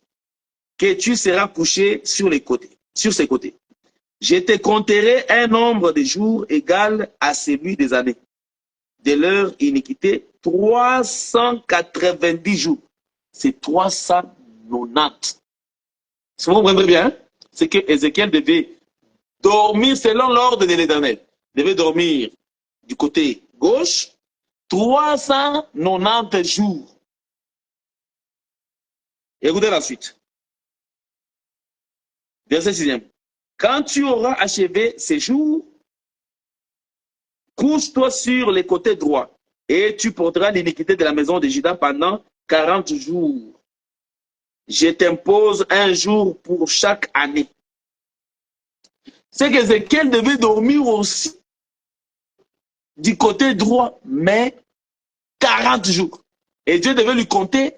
que tu seras couché sur les côtés, sur ses côtés. Je te compterai un nombre de jours égal à celui des années de leur iniquité, 390 jours. C'est 390. Si vous comprenez bien, c'est que Ézéchiel devait dormir selon l'ordre de l'Éternel. Il devait dormir du côté gauche 390 jours. Écoutez la suite. Verset 6e. Quand tu auras achevé ces jours, couche-toi sur les côtés droits et tu porteras l'iniquité de la maison de Juda pendant 40 jours. Je t'impose un jour pour chaque année. C'est qu'Ézéchiel devait dormir aussi du côté droit, mais 40 jours. Et Dieu devait lui compter.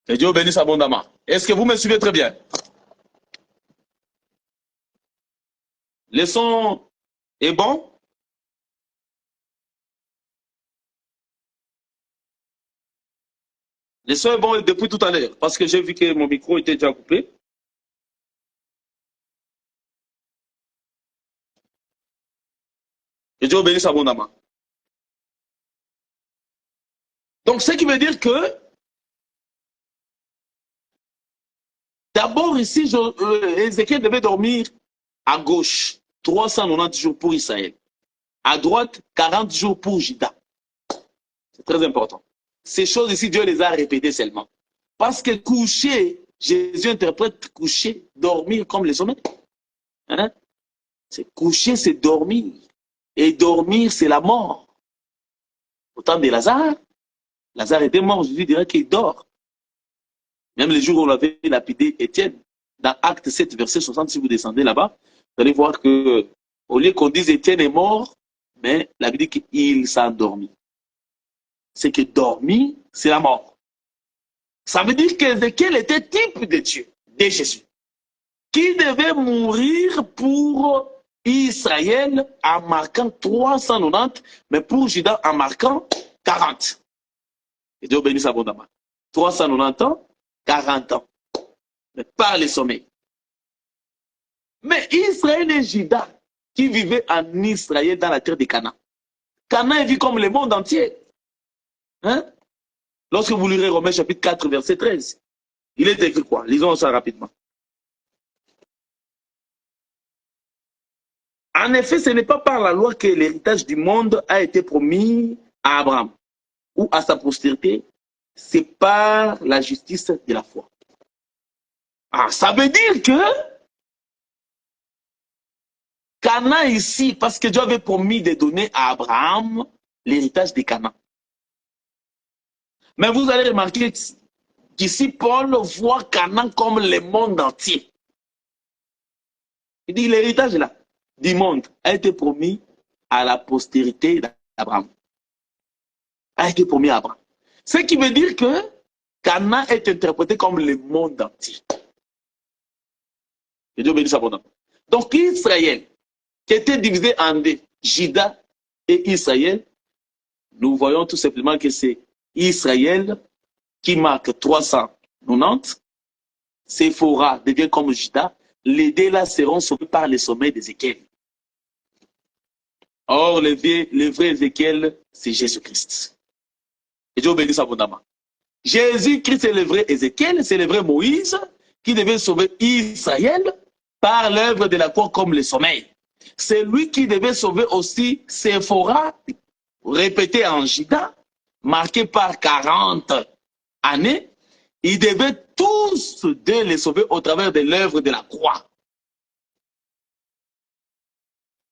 Et Dieu bénisse abondamment. Est-ce que vous me suivez très bien? Le son est bon? Le son est bon depuis tout à l'heure, parce que j'ai vu que mon micro était déjà coupé. Et Dieu bénisse abondamment. Donc, ce qui veut dire que, d'abord ici, Ézéchiel devait dormir à gauche, 390 jours pour Israël. À droite, 40 jours pour Juda. C'est très important. Ces choses ici, Dieu les a répétées seulement. Parce que coucher, Jésus interprète coucher, dormir comme les sommeils. Hein? C'est coucher, c'est dormir. Et dormir, c'est la mort. Au temps de Lazare, Lazare était mort, Jésus dirait qu'il dort. Même les jours où on avait lapidé Étienne, dans Acte 7, verset 60, si vous descendez là-bas, vous allez voir que, au lieu qu'on dise Étienne est mort, mais la Bible dit qu'il s'est endormi. C'est que dormir, c'est la mort. Ça veut dire qu'Ézéchiel était type de Dieu, de Jésus, qui devait mourir pour Israël en marquant 390, mais pour Juda en marquant 40. Et Dieu bénisse abondamment. 390 ans, 40 ans. Mais par les sommets. Mais Israël et Juda, qui vivaient en Israël dans la terre de Canaan. Canaan est vu comme le monde entier. Hein? Lorsque vous lirez Romains chapitre 4, verset 13, il est écrit quoi? Lisons ça rapidement. En effet, ce n'est pas par la loi que l'héritage du monde a été promis à Abraham ou à sa postérité, c'est par la justice de la foi. Ah, ça veut dire que Canaan ici, parce que Dieu avait promis de donner à Abraham l'héritage de Canaan. Mais vous allez remarquer qu'ici, Paul voit Canaan comme le monde entier. Il dit l'héritage là, du monde a été promis à la postérité d'Abraham. A été promis à Abraham. Ce qui veut dire que Canaan est interprété comme le monde entier. Et Dieu bénisse abondamment. Donc Israël, qui était divisé en deux, Juda et Israël, nous voyons tout simplement que c'est Israël qui marque 390, Séphora devient comme Juda, les deux là seront sauvés par les sommets d'Ézéchiel. Or, le vrai Ézéchiel, c'est Jésus-Christ. Et Dieu bénisse abondamment. Jésus-Christ est le vrai Ézéchiel, c'est le vrai Moïse qui devait sauver Israël par l'œuvre de la croix comme le sommeil. C'est lui qui devait sauver aussi Séphora, répété en Juda, marqué par 40 années. Il devait tout tous Dieu les sauver au travers de l'œuvre de la croix.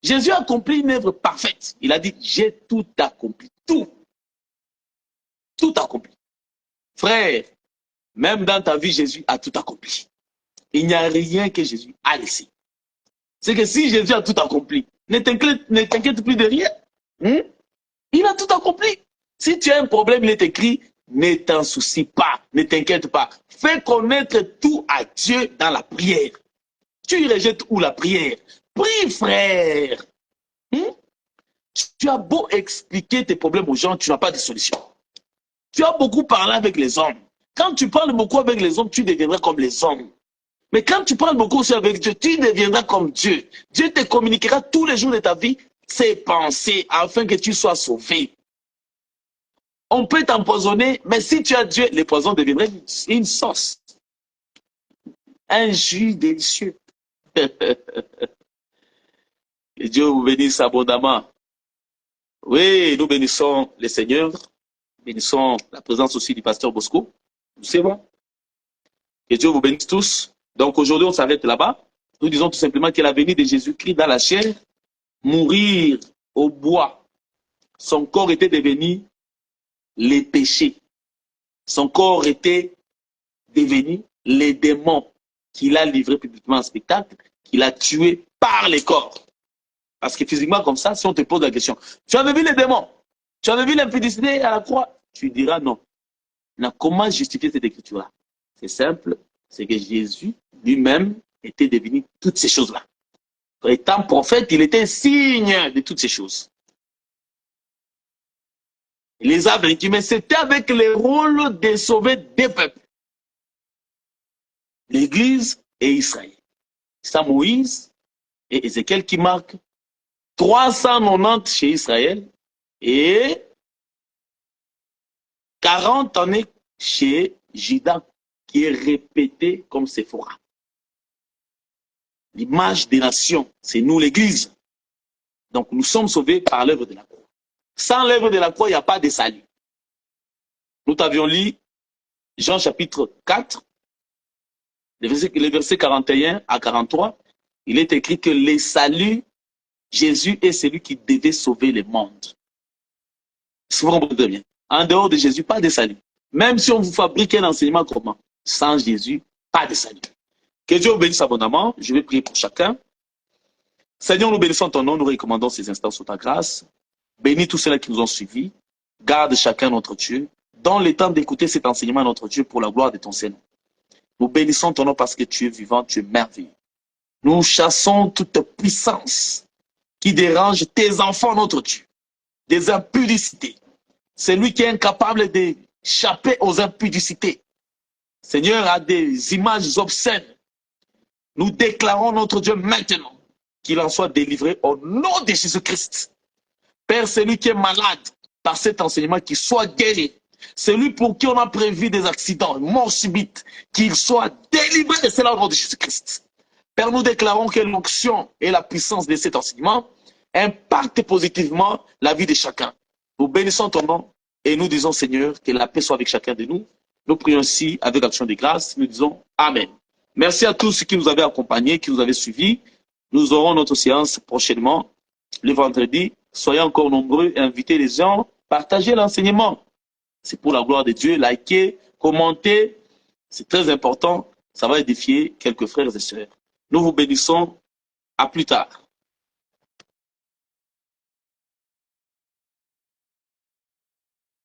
Jésus a accompli une œuvre parfaite. Il a dit, j'ai tout accompli. Tout. Tout accompli. Frère, même dans ta vie, Jésus a tout accompli. Il n'y a rien que Jésus a laissé. C'est que si Jésus a tout accompli, ne t'inquiète plus de rien. Il a tout accompli. Si tu as un problème, il est écrit, ne t'en soucie pas, ne t'inquiète pas. Fais connaître tout à Dieu dans la prière. Tu rejettes où la prière? Prie, frère. Tu as beau expliquer tes problèmes aux gens, tu n'as pas de solution. Tu as beaucoup parlé avec les hommes. Quand tu parles beaucoup avec les hommes, tu deviendras comme les hommes. Mais quand tu parles beaucoup aussi avec Dieu, tu deviendras comme Dieu. Dieu te communiquera tous les jours de ta vie ses pensées afin que tu sois sauvé. On peut t'empoisonner, mais si tu as Dieu, les poisons deviendraient une sauce. Un jus délicieux. Que Dieu vous bénisse abondamment. Oui, nous bénissons le Seigneur. Bénissons la présence aussi du pasteur Bosco. C'est bon. Que Dieu vous bénisse tous. Donc aujourd'hui, on s'arrête là-bas. Nous disons tout simplement que la venue de Jésus-Christ dans la chair, mourir au bois, son corps était devenu les péchés. Son corps était devenu les démons qu'il a livrés publiquement en spectacle, qu'il a tués par les corps. Parce que physiquement, comme ça, si on te pose la question, tu avais vu les démons? Tu avais vu l'impudicité à la croix? Tu diras non. Maintenant, comment justifier cette écriture-là? C'est simple, c'est que Jésus lui-même était devenu toutes ces choses-là. Étant prophète, il était signe de toutes ces choses. Il les a vaincus, mais c'était avec le rôle de sauver des peuples. L'Église et Israël. C'est Moïse et Ézéchiel qui marquent 390 chez Israël et 40 années chez Juda, qui est répété comme Séphora. L'image des nations, c'est nous l'Église. Donc nous sommes sauvés par l'œuvre de la croix. Sans l'œuvre de la croix, il n'y a pas de salut. Nous t'avions lu Jean chapitre 4, les versets 41 à 43. Il est écrit que les saluts, Jésus est celui qui devait sauver le monde. Si vous comprenez bien. En dehors de Jésus, pas de salut. Même si on vous fabrique un enseignement comment? Sans Jésus, pas de salut. Que Dieu vous bénisse abondamment. Je vais prier pour chacun. Seigneur, nous bénissons ton nom, nous recommandons ces instants sous ta grâce. Bénis tous ceux-là qui nous ont suivis. Garde chacun notre Dieu. Donne le temps d'écouter cet enseignement, notre Dieu, pour la gloire de ton Seigneur. Nous bénissons ton nom parce que tu es vivant, tu es merveilleux. Nous chassons toute puissance qui dérange tes enfants, notre Dieu. Des impudicités. C'est lui qui est incapable d'échapper aux impudicités. Seigneur, à des images obscènes. Nous déclarons notre Dieu maintenant qu'il en soit délivré au nom de Jésus-Christ. Père, celui qui est malade par cet enseignement, qu'il soit guéri. Celui pour qui on a prévu des accidents, mort subite, qu'il soit délivré de cela au nom de Jésus-Christ. Père, nous déclarons que l'onction et la puissance de cet enseignement impactent positivement la vie de chacun. Nous bénissons ton nom et nous disons, Seigneur, que la paix soit avec chacun de nous. Nous prions aussi avec action de grâce. Nous disons Amen. Merci à tous qui nous avaient accompagnés, qui nous avaient suivis. Nous aurons notre séance prochainement, le vendredi. Soyez encore nombreux, invitez les gens, partagez l'enseignement. C'est pour la gloire de Dieu. Likez, commentez. C'est très important. Ça va édifier quelques frères et sœurs. Nous vous bénissons. À plus tard.